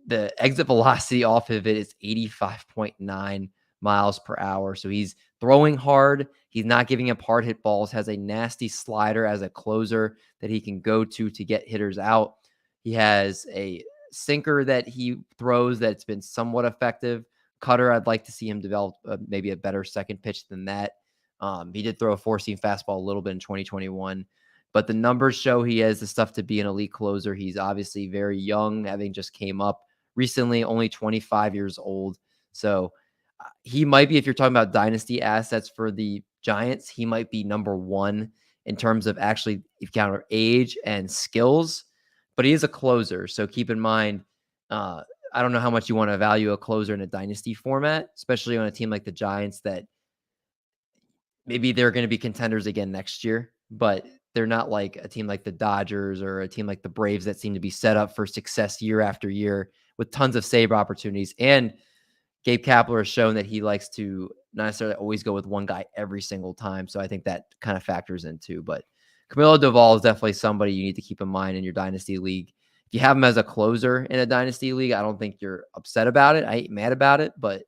the exit velocity off of it is 85.9 miles per hour. So he's throwing hard. He's not giving up hard hit balls, has a nasty slider as a closer that he can go to get hitters out. He has a sinker that he throws that's been somewhat effective. Cutter, I'd like to see him develop maybe a better second pitch than that. He did throw a 4-seam fastball a little bit in 2021, but the numbers show he has the stuff to be an elite closer. He's obviously very young, having just came up recently, only 25 years old. So he might be, if you're talking about dynasty assets for the Giants, he might be number 1 in terms of actually, if you count age and skills, but he is a closer. So keep in mind, I don't know how much you want to value a closer in a dynasty format, especially on a team like the Giants that maybe they're going to be contenders again next year, but they're not like a team like the Dodgers or a team like the Braves that seem to be set up for success year after year with tons of save opportunities. And Gabe Kapler has shown that he likes to not necessarily always go with one guy every single time. So I think that kind of factors in too. But Camilo Doval is definitely somebody you need to keep in mind in your dynasty league. If you have him as a closer in a dynasty league, I don't think you're upset about it. I ain't mad about it, but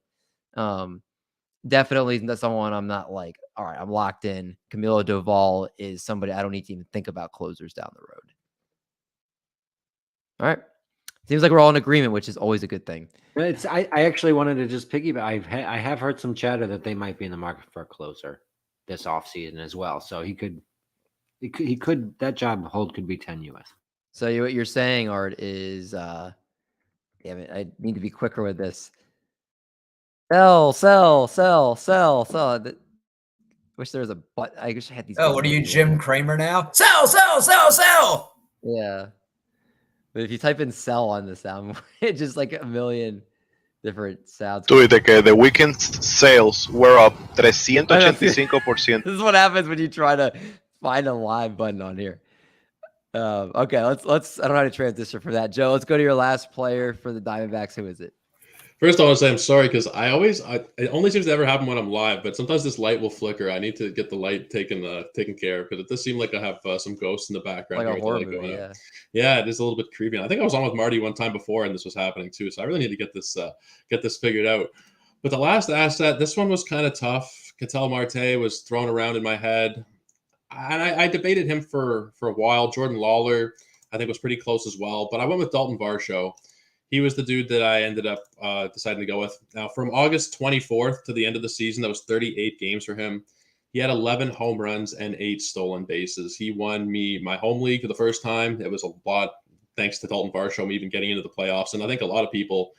definitely not someone I'm not like, all right, I'm locked in. Camilo Doval is somebody I don't need to even think about closers down the road. All right. Seems like we're all in agreement, which is always a good thing. I actually wanted to just piggyback. I have heard some chatter that they might be in the market for a closer this offseason as well. So he could that job hold could be tenuous. So what you're saying, Art, is damn it, I need to be quicker with this. Sell. Wish there was a but. I wish I had these. Oh, what are you, Jim Cramer now? Sell. Yeah. But if you type in sell on the sound, it's just like a million different sounds. Tuite que the weekend sales were up 385%. This is what happens when you try to find a live button on here. Okay, let's. I don't know how to transition from that, Joe. Let's go to your last player for the Diamondbacks. Who is it? First, I want to say I'm sorry because it only seems to ever happen when I'm live, but sometimes this light will flicker. I need to get the light taken care of because it does seem like I have some ghosts in the background. Like a horror movie, yeah. Yeah, it is a little bit creepy. And I think I was on with Marty one time before and this was happening too, so I really need to get this figured out. But the last asset, this one was kind of tough. Ketel Marte was thrown around in my head, and I debated him for a while. Jordan Lawler, I think, was pretty close as well, but I went with Daulton Varsho. He was the dude that I ended up deciding to go with. Now, from August 24th to the end of the season, that was 38 games for him. He had 11 home runs and 8 stolen bases. He won me my home league for the first time. It was a lot thanks to Daulton Varsho, me even getting into the playoffs. And I think a lot of people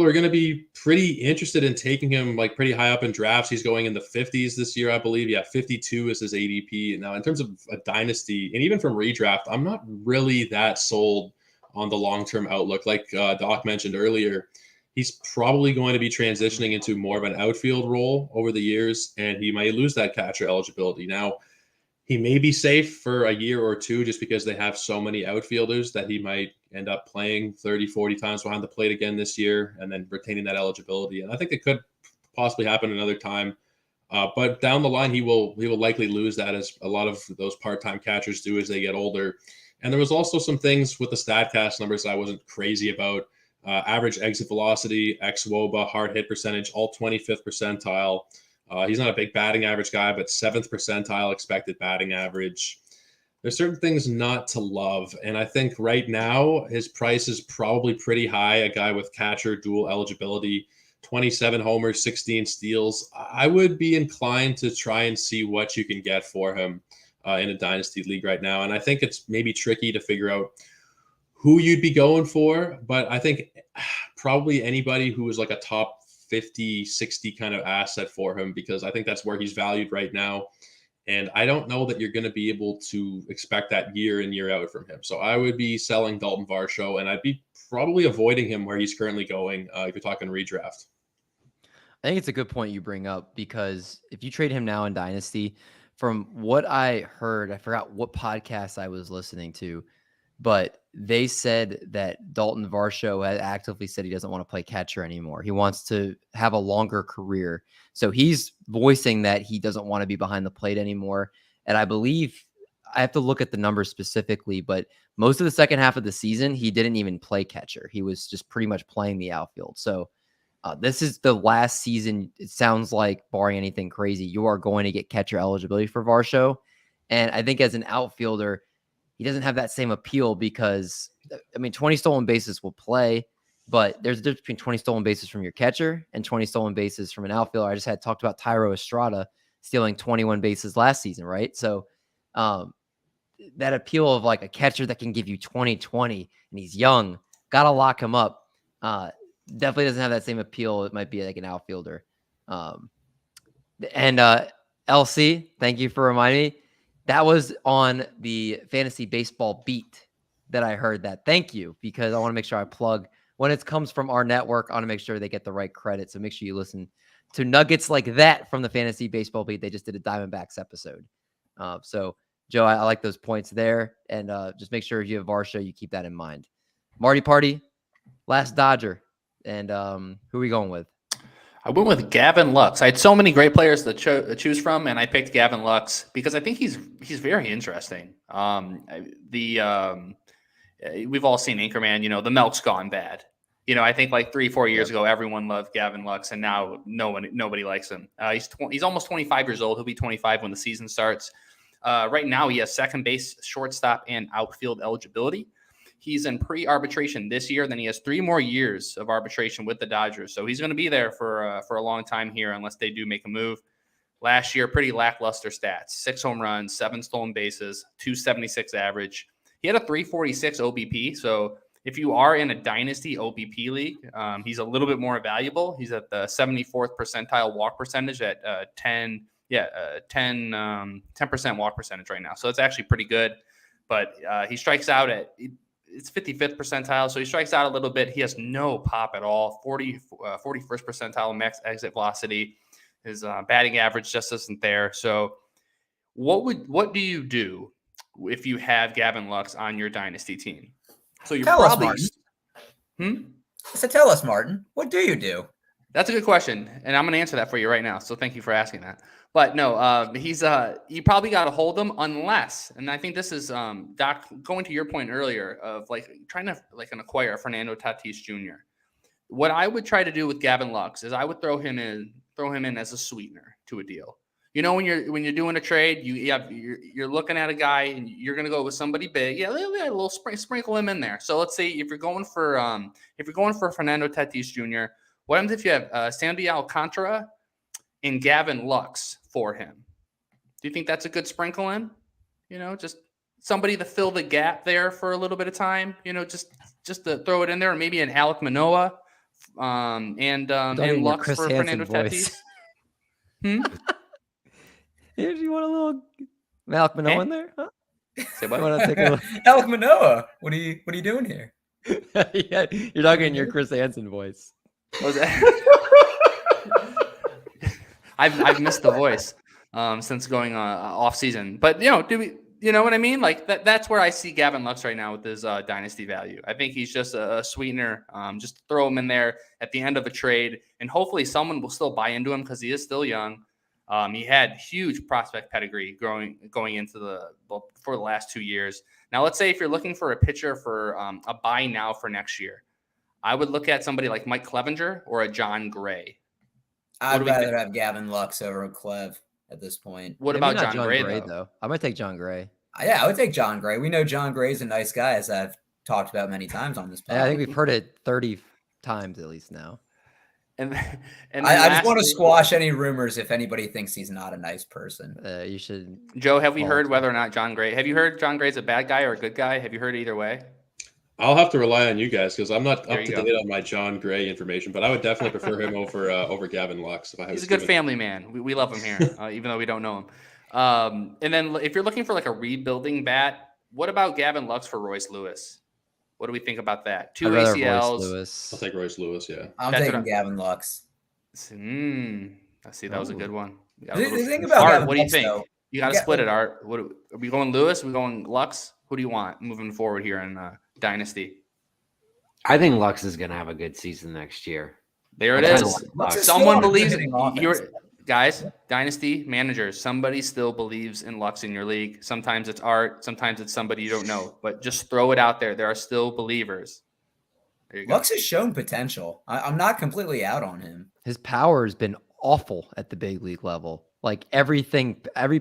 are going to be pretty interested in taking him like pretty high up in drafts. He's going in the 50s this year, I believe. Yeah, 52 is his ADP. Now, in terms of a dynasty, and even from redraft, I'm not really that sold on the long-term outlook. Like Doc mentioned earlier, he's probably going to be transitioning into more of an outfield role over the years, and he might lose that catcher eligibility. Now, he may be safe for a year or two just because they have so many outfielders that he might end up playing 30, 40 times behind the plate again this year and then retaining that eligibility. And I think it could possibly happen another time. But down the line, he will likely lose that, as a lot of those part-time catchers do as they get older. And there was also some things with the StatCast numbers that I wasn't crazy about. Average exit velocity, xWOBA, hard hit percentage, all 25th percentile. He's not a big batting average guy, but 7th percentile expected batting average. There's certain things not to love. And I think right now his price is probably pretty high. A guy with catcher dual eligibility, 27 homers, 16 steals. I would be inclined to try and see what you can get for him. in a dynasty league right now. And I think it's maybe tricky to figure out who you'd be going for. But I think probably anybody who is like a top 50, 60 kind of asset for him, because I think that's where he's valued right now. And I don't know that you're going to be able to expect that year in, year out from him. So I would be selling Daulton Varsho, and I'd be probably avoiding him where he's currently going if you're talking redraft. I think it's a good point you bring up, because if you trade him now in Dynasty, from what I heard, I forgot what podcast I was listening to, but they said that Daulton Varsho had actively said he doesn't want to play catcher anymore. He wants to have a longer career. So he's voicing that he doesn't want to be behind the plate anymore. And I believe, I have to look at the numbers specifically, but most of the second half of the season, he didn't even play catcher. He was just pretty much playing the outfield. So this is the last season. It sounds like, barring anything crazy, you are going to get catcher eligibility for Varsho. And I think as an outfielder, he doesn't have that same appeal, because, I mean, 20 stolen bases will play, but there's a difference between 20 stolen bases from your catcher and 20 stolen bases from an outfielder. I just had talked about Thairo Estrada stealing 21 bases last season, right? So that appeal of like a catcher that can give you 20-20 and he's young, got to lock him up. Definitely doesn't have that same appeal. It might be like an outfielder. LC, thank you for reminding me. That was on the Fantasy Baseball Beat that I heard that. Thank you, because I want to make sure I plug when it comes from our network. I want to make sure they get the right credit. So make sure you listen to nuggets like that from the Fantasy Baseball Beat. They just did a Diamondbacks episode. So Joe, I like those points there. And just make sure if you have Varsho, you keep that in mind. Marty Party, last Dodger. And who are we going with? I went with Gavin Lux. I had so many great players to choose from, and I picked Gavin Lux because I think he's very interesting. We've all seen Anchorman. You know, the milk's gone bad. You know, I think like 3-4 years ago, everyone loved Gavin Lux, and now nobody likes him. He's almost 25 years old. He'll be 25 when the season starts. Right now, he has second base, shortstop, and outfield eligibility. He's in pre-arbitration this year. Then he has 3 more years of arbitration with the Dodgers. So he's going to be there for a long time here unless they do make a move. Last year, pretty lackluster stats. 6 home runs, 7 stolen bases, 276 average. He had a 346 OBP. So if you are in a dynasty OBP league, he's a little bit more valuable. He's at the 74th percentile walk percentage at 10% walk percentage right now. So it's actually pretty good. But he strikes out at it's 55th percentile, so he strikes out a little bit. He has no pop at all. 41st percentile max exit velocity. His batting average just isn't there. So what do you do if you have Gavin Lux on your dynasty team? So you're Tell us, probably Martin. So tell us, Martin, what do you do? That's a good question, and I'm going to answer that for you right now. So thank you for asking that. But no, you probably got to hold him unless, and I think this is Doc, going to your point earlier of like trying to like acquire Fernando Tatis Jr. What I would try to do with Gavin Lux is I would throw him in as a sweetener to a deal. You know, when you're doing a trade, you're looking at a guy and you're going to go with somebody big. Yeah, a little sprinkle him in there. So let's say if you're going for Fernando Tatis Jr., what happens if you have Sandy Alcantara and Gavin Lux for him? Do you think that's a good sprinkle in? You know, just somebody to fill the gap there for a little bit of time. You know, just to throw it in there, or maybe an Alek Manoah and Lux Chris for Hansen Fernando voice. Tatis. If you want a little Alek Manoah in there, huh? Say what? You want to take a Alek Manoah, what are you doing here? yeah, you're talking in your Chris Hansen voice. What was that? I've missed the voice since going off season, but you know what I mean? Like that's where I see Gavin Lux right now with his dynasty value. I think he's just a sweetener. Just throw him in there at the end of a trade, and hopefully someone will still buy into him because he is still young. He had huge prospect pedigree going into for the last 2 years. Now, let's say if you're looking for a pitcher for a buy now for next year, I would look at somebody like Mike Clevenger or a John Gray. I'd rather have Gavin Lux over Clev at this point. What Maybe about not John Gray though? I might take John Gray. Yeah, I would take John Gray. We know John Gray's a nice guy, as I've talked about many times on this podcast. Yeah, I think we've heard it 30 times at least now. And then I just want to lastly- squash any rumors if anybody thinks he's not a nice person. You should. Joe, have we Well, heard whether or not John Gray? Have you heard John Gray's a bad guy or a good guy? Have you heard either way? I'll have to rely on you guys because I'm not There up you to go. date on my John Gray information, but I would definitely prefer him over Gavin Lux. If I He's was a good given- family man. We love him here, even though we don't know him. And then if you're looking for like a rebuilding bat, what about Gavin Lux for Royce Lewis? What do we think about that? Two I'd rather ACLs. Royce Lewis. I'll take Royce Lewis. Yeah. I'm That's taking what Gavin Lux. I see. That was a good one. We got a The little- thing about Art, Gavin what do you Lux, think? though, You got to Yeah. split it, Art. What are we going? Lewis? Are we going Lux? Who do you want moving forward here in Dynasty? I think Lux is going to have a good season next year. There it I kinda is. like Lux. is Someone still believes hitting offense. you're guys, Dynasty managers. Somebody still believes in Lux in your league. Sometimes it's Art. Sometimes it's somebody you don't know. But just throw it out there. There are still believers. There you go. Lux has shown potential. I'm not completely out on him. His power has been awful at the big league level. Like every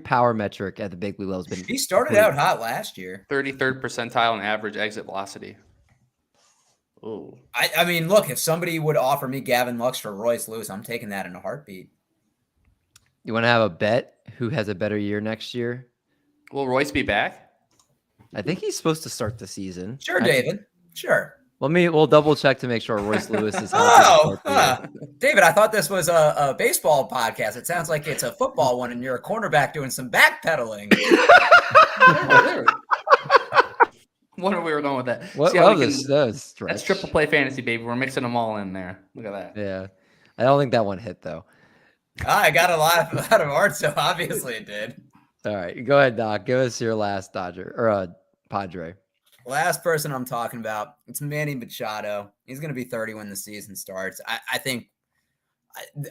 power metric at the big league level has been. He started out hot last year. 33rd percentile in average exit velocity. Oh, I mean, look, if somebody would offer me Gavin Lux for Royce Lewis, I'm taking that in a heartbeat. You want to have a bet who has a better year next year? will Royce be back? I think he's supposed to start the season. Sure, David. Sure. We'll double check to make sure Royce Lewis is healthy. Oh, to start the year. David, I thought this was a baseball podcast. It sounds like it's a football one, and you're a cornerback doing some backpedaling. Wonder where we were going with that. What See how was we this? can- That was That's stretch. triple play fantasy, baby. We're mixing them all in there. Look at that. Yeah, I don't think that one hit though. I got a lot of art, so obviously it did. All right, go ahead, Doc. Give us your last Dodger or Padre. Last person I'm talking about, it's Manny Machado. He's going to be 30 when the season starts. I think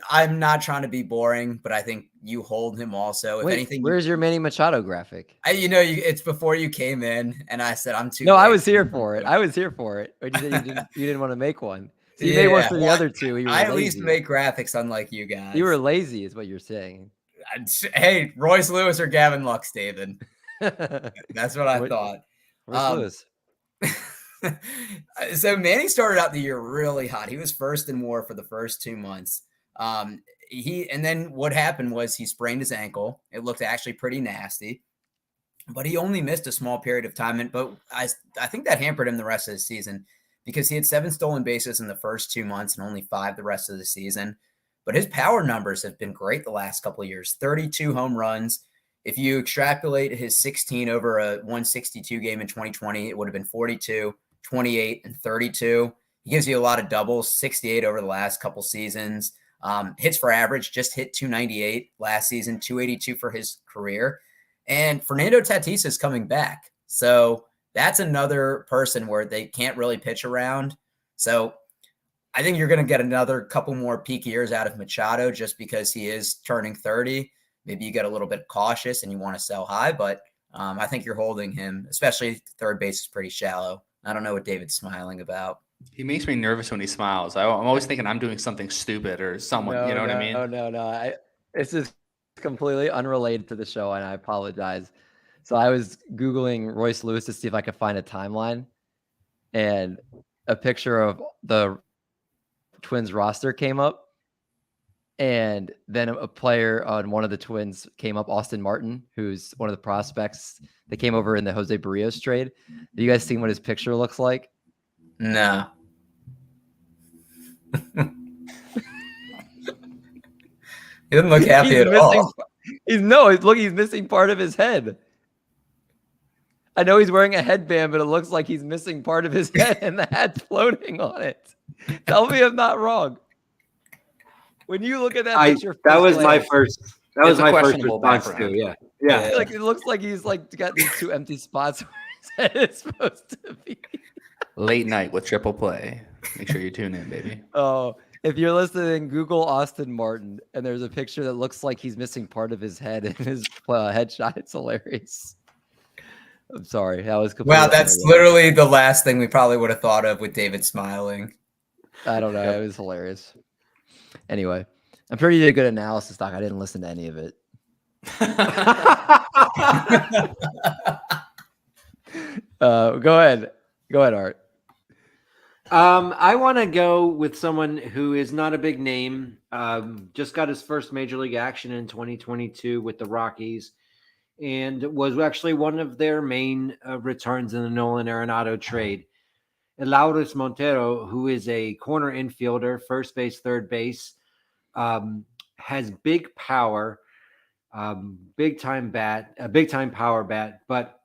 I'm not trying to be boring, but I think you hold him also. If Wait, anything, where's your Manny Machado graphic? it's before you came in, and I said I'm too. No, I late. was here for it. But you said you didn't want to make one. So you made one for the well, other two. You were I at least lazy. make graphics, unlike you guys. You were lazy, is what you're saying. Hey, Royce Lewis or Gavin Lux, David. That's what I What- thought. Where's Lewis? So Manny started out the year really hot. He was first in WAR for the first 2 months. And then what happened was he sprained his ankle. It looked actually pretty nasty, but he only missed a small period of time. But I think that hampered him the rest of the season because he had 7 stolen bases in the first 2 months and only 5 the rest of the season. But his power numbers have been great the last couple of years. 32 home runs. If you extrapolate his 16 over a 162 game in 2020, it would have been 42, 28, and 32. He gives you a lot of doubles, 68 over the last couple seasons. Hits for average, just hit 298 last season, 282 for his career. And Fernando Tatis is coming back. So that's another person where they can't really pitch around. So I think you're going to get another couple more peak years out of Machado just because he is turning 30. Maybe you get a little bit cautious and you want to sell high, but I think you're holding him, especially third base is pretty shallow. I don't know what David's smiling about. He makes me nervous when he smiles. I'm always thinking I'm doing something stupid or someone. You know what I mean? No. This is completely unrelated to the show, and I apologize. So I was Googling Royce Lewis to see if I could find a timeline, and a picture of the Twins roster came up. And then a player on one of the Twins came up, Austin Martin, who's one of the prospects that came over in the Jose Barrios trade. Have you guys seen what his picture looks like? No. He doesn't look happy He's at all. He's missing part of his head. I know he's wearing a headband, but it looks like he's missing part of his head and the hat's floating on it. Tell me I'm not wrong. When you look at that picture, that was my glance, first. That It's was a my first questionable response background. too. Yeah. like it looks like he's like got these 2 empty spots where his head is supposed to be. Late night with triple play. Make sure you tune in, baby. Oh, if you're listening, Google Austin Martin, and there's a picture that looks like he's missing part of his head in his headshot. It's hilarious. I'm sorry, that was completely Wow, that's unrelated. literally the last thing we probably would have thought of with David smiling. I don't know. It was hilarious. Anyway, I'm sure you did a good analysis, Doc. I didn't listen to any of it. Go ahead, Art. I want to go with someone who is not a big name. Just got his first major league action in 2022 with the Rockies, and was actually one of their main returns in the Nolan Arenado trade. Elehuris Montero, who is a corner infielder, first base, third base, has big power, big time power bat, but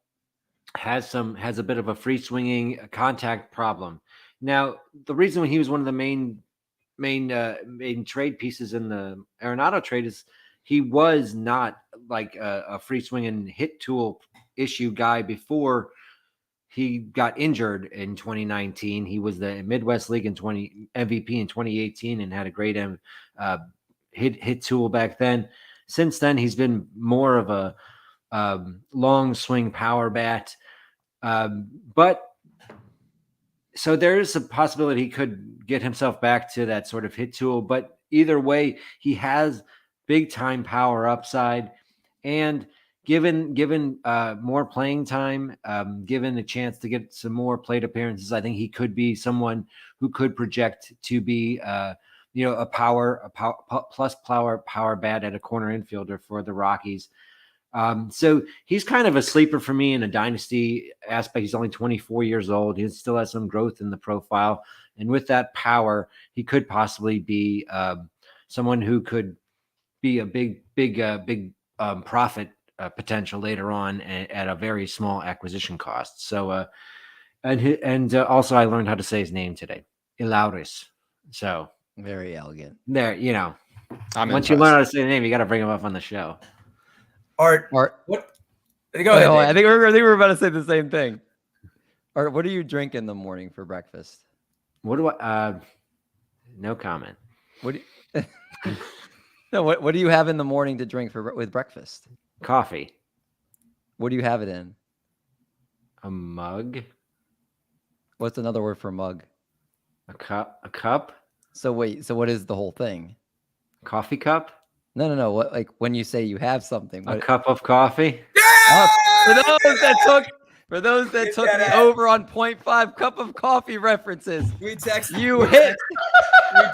has a bit of a free swinging contact problem. Now, the reason he was one of the main trade pieces in the Arenado trade is he was not like a free swinging hit tool issue guy before he got injured in 2019. He was the Midwest League MVP in 2018 and had a great hit tool back then. Since then, he's been more of a long swing power bat. But so there is a possibility he could get himself back to that sort of hit tool. But either way, he has big time power upside, and given more playing time, given a chance to get some more plate appearances, I think he could be someone who could project to be a power bat at a corner infielder for the Rockies. So he's kind of a sleeper for me in a dynasty aspect. He's only 24 years old. He still has some growth in the profile. And with that power, he could possibly be someone who could be a big profit potential later on at a very small acquisition cost. So, and also I learned how to say his name today, Elehuris. So Very elegant. there, Once you learn how to say the name, you got to bring him up on the show. Art, Art, what? Go ahead. I think we're about to say the same thing. Art, what do you drink in the morning for breakfast? What do I? No comment. What? No. What do you have in the morning to drink with breakfast? Coffee. What do you have it in? A mug. What's another word for mug? A cup. So wait. So what is the whole thing? Coffee cup. No. What, like when you say you have something? A cup of coffee. For those that took the over on 0.5 cup of coffee references, We texted. you hit.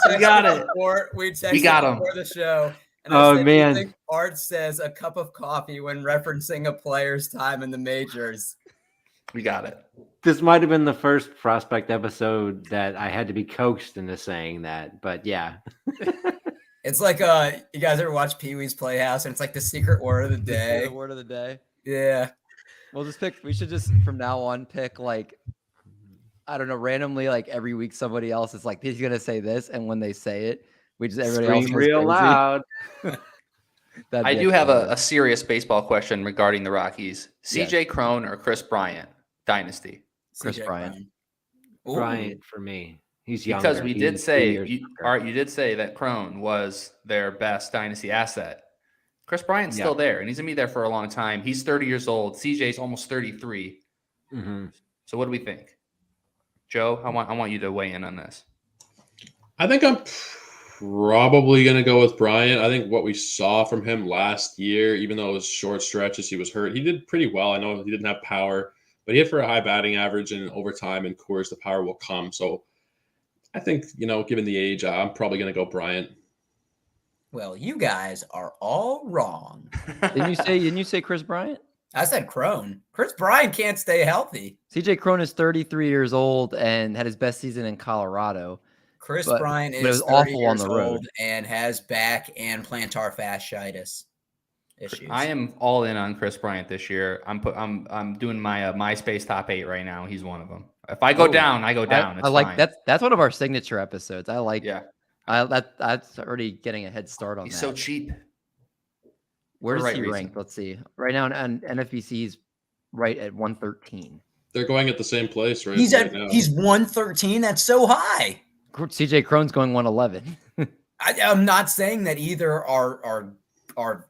We got it. We texted We got him. before the show. And Oh, I said, man. "You think Art says a cup of coffee when referencing a player's time in the majors." We got it. This might have been the first prospect episode that I had to be coaxed into saying that, but yeah. It's like you guys ever watch Pee-wee's Playhouse? And it's like the secret word of the day. The word of the day. Yeah. We'll just pick. We should just from now on pick like, I don't know, randomly like every week somebody else is like he's gonna say this, and when they say it, we just everybody else Scream goes real crazy. loud. I do have a serious baseball question regarding the Rockies. CJ Cron or Chris Bryant, Dynasty? Chris CJ Bryant. Ooh. Bryant for me. He's younger. Because we did He's 2 say, years younger. Art, you did say that Cron was their best Dynasty asset. Chris Bryant's still there, and he's going to be there for a long time. He's 30 years old. CJ's almost 33. Mm-hmm. So what do we think? Joe, I want you to weigh in on this. I think I'm probably going to go with Bryant. I think what we saw from him last year, even though it was short stretches, he was hurt. He did pretty well. I know he didn't have power, but he hit for a high batting average, and over time, in Coors, the power will come. So I think, given the age, I'm probably going to go Bryant. Well, you guys are all wrong. Didn't you say Chris Bryant? I said Cron. Chris Bryant can't stay healthy. CJ Cron is 33 years old and had his best season in Colorado. Chris But Bryant it was is 30 awful on years the road. old and has back and plantar fasciitis issues. I am all in on Chris Bryant this year. I'm doing my MySpace top 8 right now. He's one of them. If I go down, I go down. I like fine. that's one of our signature episodes. I like. Yeah. That's already getting a head start on He's that. so cheap. Where for does right he reason. rank? Let's see. Right now on NFBC, he's right at 113. They're going at the same place right He's now. he's 113. That's so high. CJ Cron's going 111. I'm not saying that either are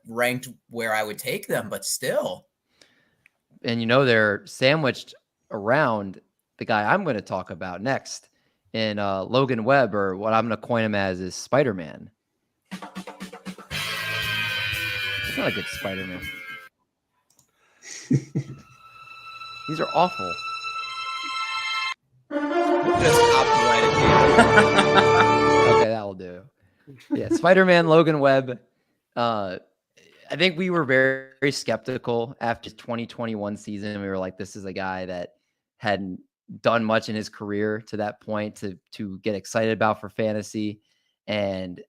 ranked where I would take them, but still. And they're sandwiched around the guy I'm going to talk about next in Logan Webb, or what I'm going to coin him as is Spider-Man. It's not a good Spider-Man. These are awful. Just copyrighted. Okay, that'll do. Yeah, Spider-Man, Logan Webb. I think we were very, very skeptical after 2021 season. We were like, this is a guy that hadn't done much in his career to that point to get excited about for fantasy, and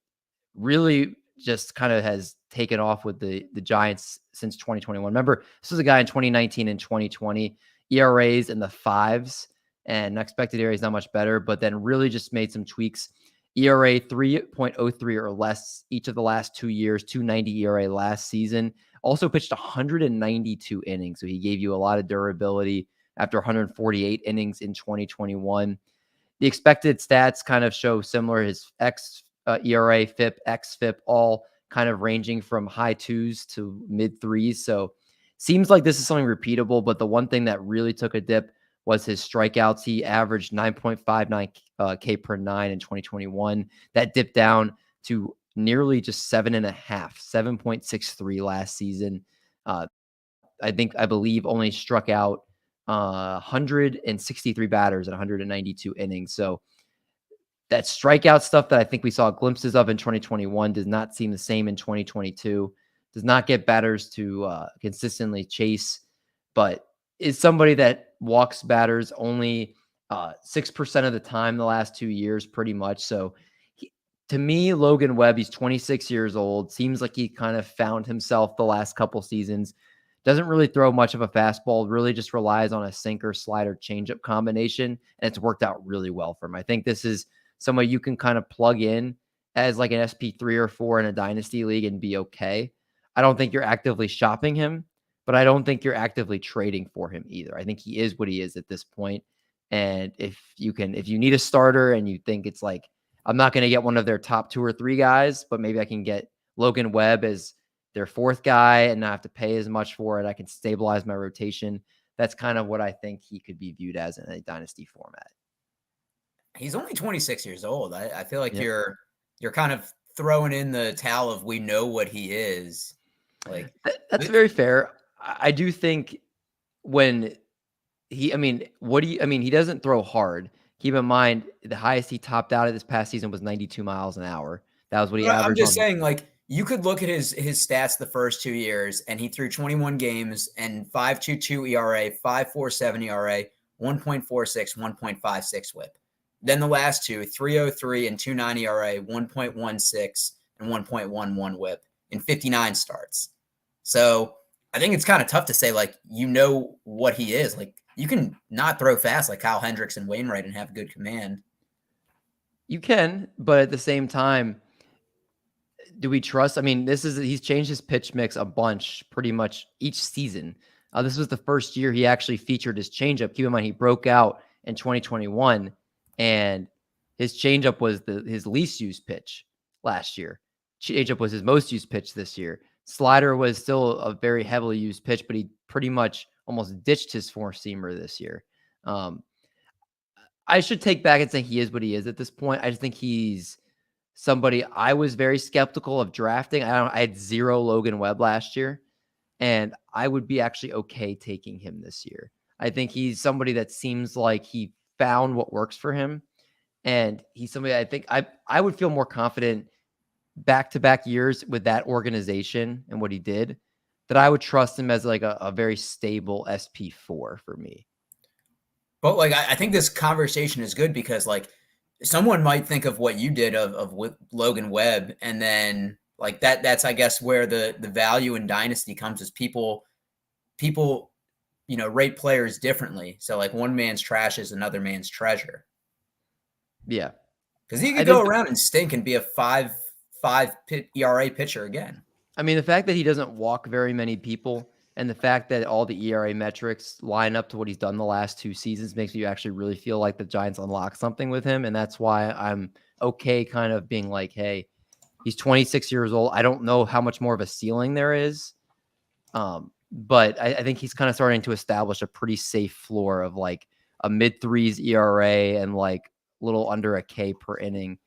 really just kind of has taken off with the Giants since 2021. Remember, this was a guy in 2019 and 2020, ERAs in the 5s, and expected ERA is not much better, but then really just made some tweaks. ERA 3.03 or less each of the last 2 years, 2.90 ERA last season. Also pitched 192 innings, so he gave you a lot of durability after 148 innings in 2021. The expected stats kind of show similar. His ERA, FIP, xFIP, all kind of ranging from high 2s to mid 3s. So seems like this is something repeatable, but the one thing that really took a dip was his strikeouts. He averaged 9.59 K per 9 in 2021. That dipped down to nearly just 7.5, 7.63 last season. I believe only struck out 163 batters at 192 innings. So that strikeout stuff that I think we saw glimpses of in 2021 does not seem the same in 2022. Does not get batters to consistently chase, but is somebody that walks batters only 6% of the time the last 2 years, pretty much. So to me, Logan Webb, he's 26 years old. Seems like he kind of found himself the last couple seasons. Doesn't really throw much of a fastball, really just relies on a sinker, slider, changeup combination, and it's worked out really well for him. I think this is somebody you can kind of plug in as like an SP3 or 4 in a dynasty league and be okay. I don't think you're actively shopping him, but I don't think you're actively trading for him either. I think he is what he is at this point. And if you need a starter and you think it's like, I'm not going to get one of their top 2 or 3 guys, but maybe I can get Logan Webb as their 4th guy and not have to pay as much for it. I can stabilize my rotation. That's kind of what I think he could be viewed as in a dynasty format. He's only 26 years old. I feel like you're kind of throwing in the towel of we know what he is. Like that's very fair. I do think when he doesn't throw hard. Keep in mind the highest he topped out at this past season was 92 miles an hour. That was what he averaged. I'm just saying, like, you could look at his stats the first 2 years, and he threw 21 games and 5.22 ERA, 5.47 ERA, 1.46, 1.56 WHIP. Then the last 2, 3.03 and 2.9 ERA, 1.16 and 1.11 WHIP in 59 starts. So I think it's kind of tough to say, like, you know what he is. Like, you can not throw fast like Kyle Hendricks and Wainwright and have good command. You can, but at the same time, do we trust? I mean, he's changed his pitch mix a bunch pretty much each season. This was the first year he actually featured his changeup. Keep in mind, he broke out in 2021, and his changeup was his least used pitch last year. Changeup was his most used pitch this year. Slider was still a very heavily used pitch, but he pretty much almost ditched his four-seamer this year. I should take back and say he is what he is at this point. I just think he's somebody I was very skeptical of drafting. I had 0 Logan Webb last year, and I would be actually okay taking him this year. I think he's somebody that seems like he found what works for him, and he's somebody I think I would feel more confident back-to-back years with that organization and what he did, that I would trust him as like a very stable SP4 for me. But like, I think this conversation is good because like someone might think of what you did of Logan Webb, and then like that's I guess where the value in dynasty comes, is people rate players differently. So like one man's trash is another man's treasure. Yeah, because he could go around and stink and be a 5 ERA pitcher again. I mean, the fact that he doesn't walk very many people, and the fact that all the ERA metrics line up to what he's done the last 2 seasons makes you actually really feel like the Giants unlocked something with him. And that's why I'm okay kind of being like, hey, he's 26 years old. I don't know how much more of a ceiling there is. But I think he's kind of starting to establish a pretty safe floor of like a mid-3s ERA and like a little under a K per inning.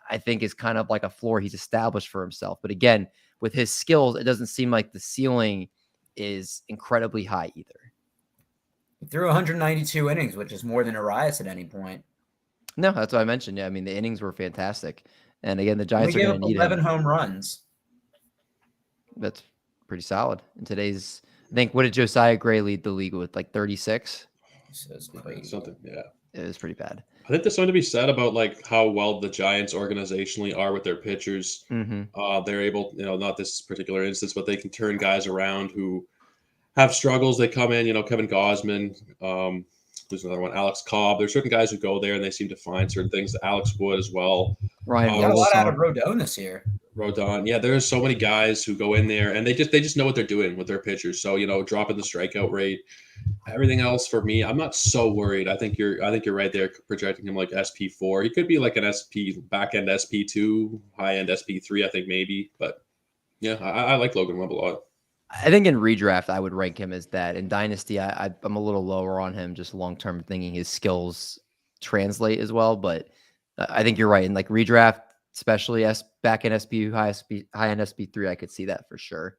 I think is kind of like a floor he's established for himself. But again, with his skills, it doesn't seem like the ceiling is incredibly high either. He threw 192 innings, which is more than Urias at any point. No, that's what I mentioned. Yeah, I mean the innings were fantastic, and again the We Giants are gave going up to need 11 him. home runs. That's pretty solid in today's. I think what did Josiah Gray lead the league with? Like 36. So it's crazy. Something, yeah. It was pretty bad. I think there's something to be said about like how well the Giants organizationally are with their pitchers. They're able, not this particular instance, but they can turn guys around who have struggles. They come in, Kevin Gausman, there's another one, Alex Cobb. There's certain guys who go there and they seem to find certain things. Alex Wood as well. Ryan Got a lot out of Vogelsong. Rodon this year. Rodon. Yeah, there's so many guys who go in there and they just know what they're doing with their pitchers. So, dropping the strikeout rate. Everything else for me, I'm not so worried. I think you're right there projecting him like SP4. He could be like an SP back end SP2, high end SP3, I think maybe. But yeah, I like Logan Webb a lot. I think in redraft, I would rank him as that. In Dynasty, I'm a little lower on him, just long term, thinking his skills translate as well. But I think you're right. In like redraft, especially back in SP, high end SP3, I could see that for sure.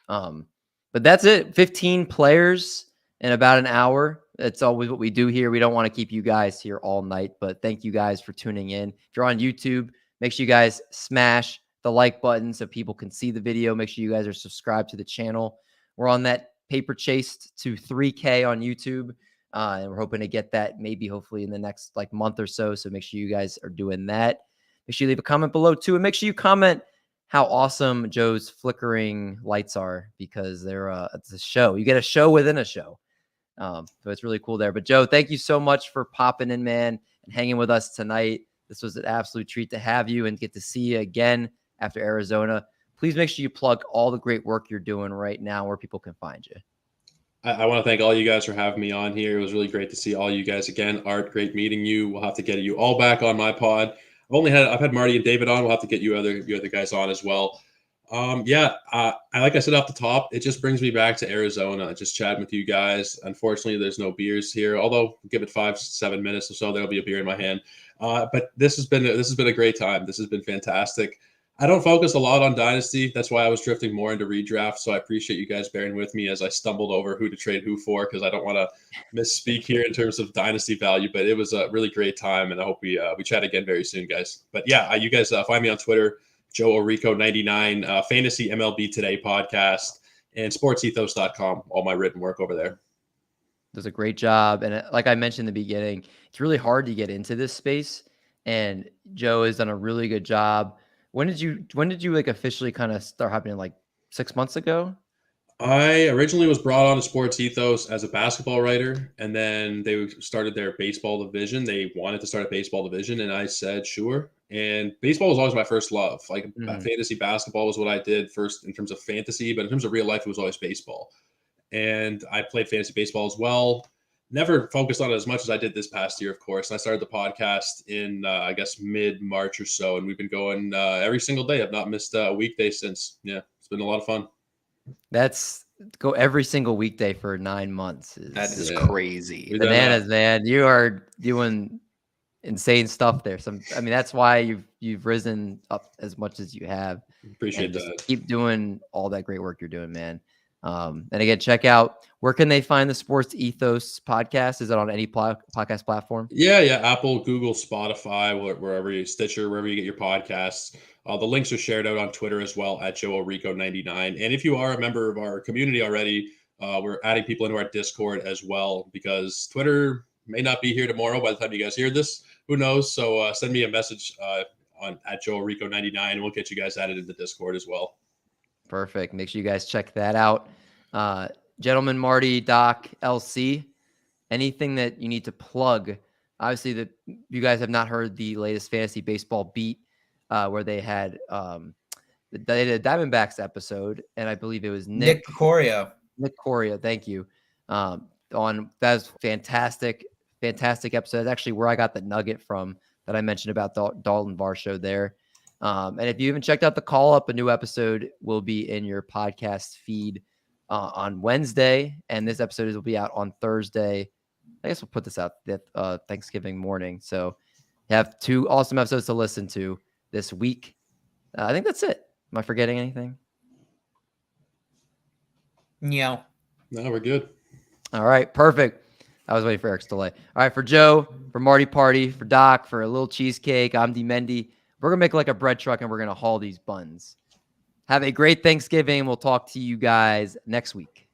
But that's it. 15 players in about an hour. That's always what we do here. We don't want to keep you guys here all night, but thank you guys for tuning in. If you're on YouTube, make sure you guys smash the like button so people can see the video. Make sure you guys are subscribed to the channel. We're on that paper chase to 3K on YouTube. And we're hoping to get that hopefully in the next like month or so. So make sure you guys are doing that. Make sure you leave a comment below too. And make sure you comment how awesome Joe's flickering lights are, because it's a show. You get a show within a show. So it's really cool there. But Joe, thank you so much for popping in, man, and hanging with us tonight. This was an absolute treat to have you and get to see you again after Arizona. Please make sure you plug all the great work you're doing right now, where people can find you. I want to thank all you guys for having me on here. It was really great to see all you guys again. Art, great meeting you. We'll have to get you all back on my pod. I've had Marty and David on. We'll have to get you other guys on as well. Like I said off the top, it just brings me back to Arizona, just chatting with you guys. Unfortunately, there's no beers here, although give it 5-7 minutes or so, there'll be a beer in my hand. But this has been a great time. This has been fantastic. I don't focus a lot on Dynasty. That's why I was drifting more into redraft. So I appreciate you guys bearing with me as I stumbled over who to trade who for, because I don't want to misspeak here in terms of Dynasty value. But it was a really great time, and I hope we chat again very soon, guys. But yeah, you guys find me on Twitter, Joe Orico99, Fantasy MLB Today podcast, and sportsethos.com, all my written work over there. Does a great job. And like I mentioned in the beginning, it's really hard to get into this space. And Joe has done a really good job. When did you like officially kind of start happening, like 6 months ago? I originally was brought on to Sports Ethos as a basketball writer, and then they started their baseball division. They wanted to start a baseball division, and I said, sure. And baseball was always my first love. Like fantasy basketball was what I did first in terms of fantasy, but in terms of real life, it was always baseball. And I played fantasy baseball as well. Never focused on it as much as I did this past year, of course. And I started the podcast in, I guess, mid-March or so. And we've been going every single day. I've not missed a weekday since. Yeah, it's been a lot of fun. That's go every single weekday for 9 months. That is crazy. Bananas, man. You are doing insane stuff there. That's why you've risen up as much as you have. Appreciate that. Keep doing all that great work you're doing, man. And again, check out, where can they find the Sports Ethos podcast? Is it on any podcast platform? Yeah. Apple, Google, Spotify, wherever Stitcher, wherever you get your podcasts. The links are shared out on Twitter as well at Joe Orico99. And if you are a member of our community already, we're adding people into our Discord as well, because Twitter may not be here tomorrow by the time you guys hear this. Who knows? So send me a message at Joe Orico99, and we'll get you guys added into Discord as well. Perfect. Make sure you guys check that out. Gentleman, Marty, Doc, LC, anything that you need to plug? Obviously, that you guys have not heard the latest fantasy baseball beat, where they had the Diamondbacks episode, and I believe it was Nick Coria. Nick Coria, thank you. That was fantastic episode. That's actually where I got the nugget from that I mentioned about Daulton Varsho there. And if you haven't checked out the call up, a new episode will be in your podcast feed on Wednesday, and this episode will be out on Thursday. I guess we'll put this out Thanksgiving morning. So you have 2 awesome episodes to listen to this week. I think that's it. Am I forgetting anything? No, we're good. All right, perfect. I was waiting for Eric's delay. All right, for Joe, for Marty Party, for Doc, for a little cheesecake, I'm D-Mendy. We're going to make like a bread truck and we're going to haul these buns. Have a great Thanksgiving. We'll talk to you guys next week.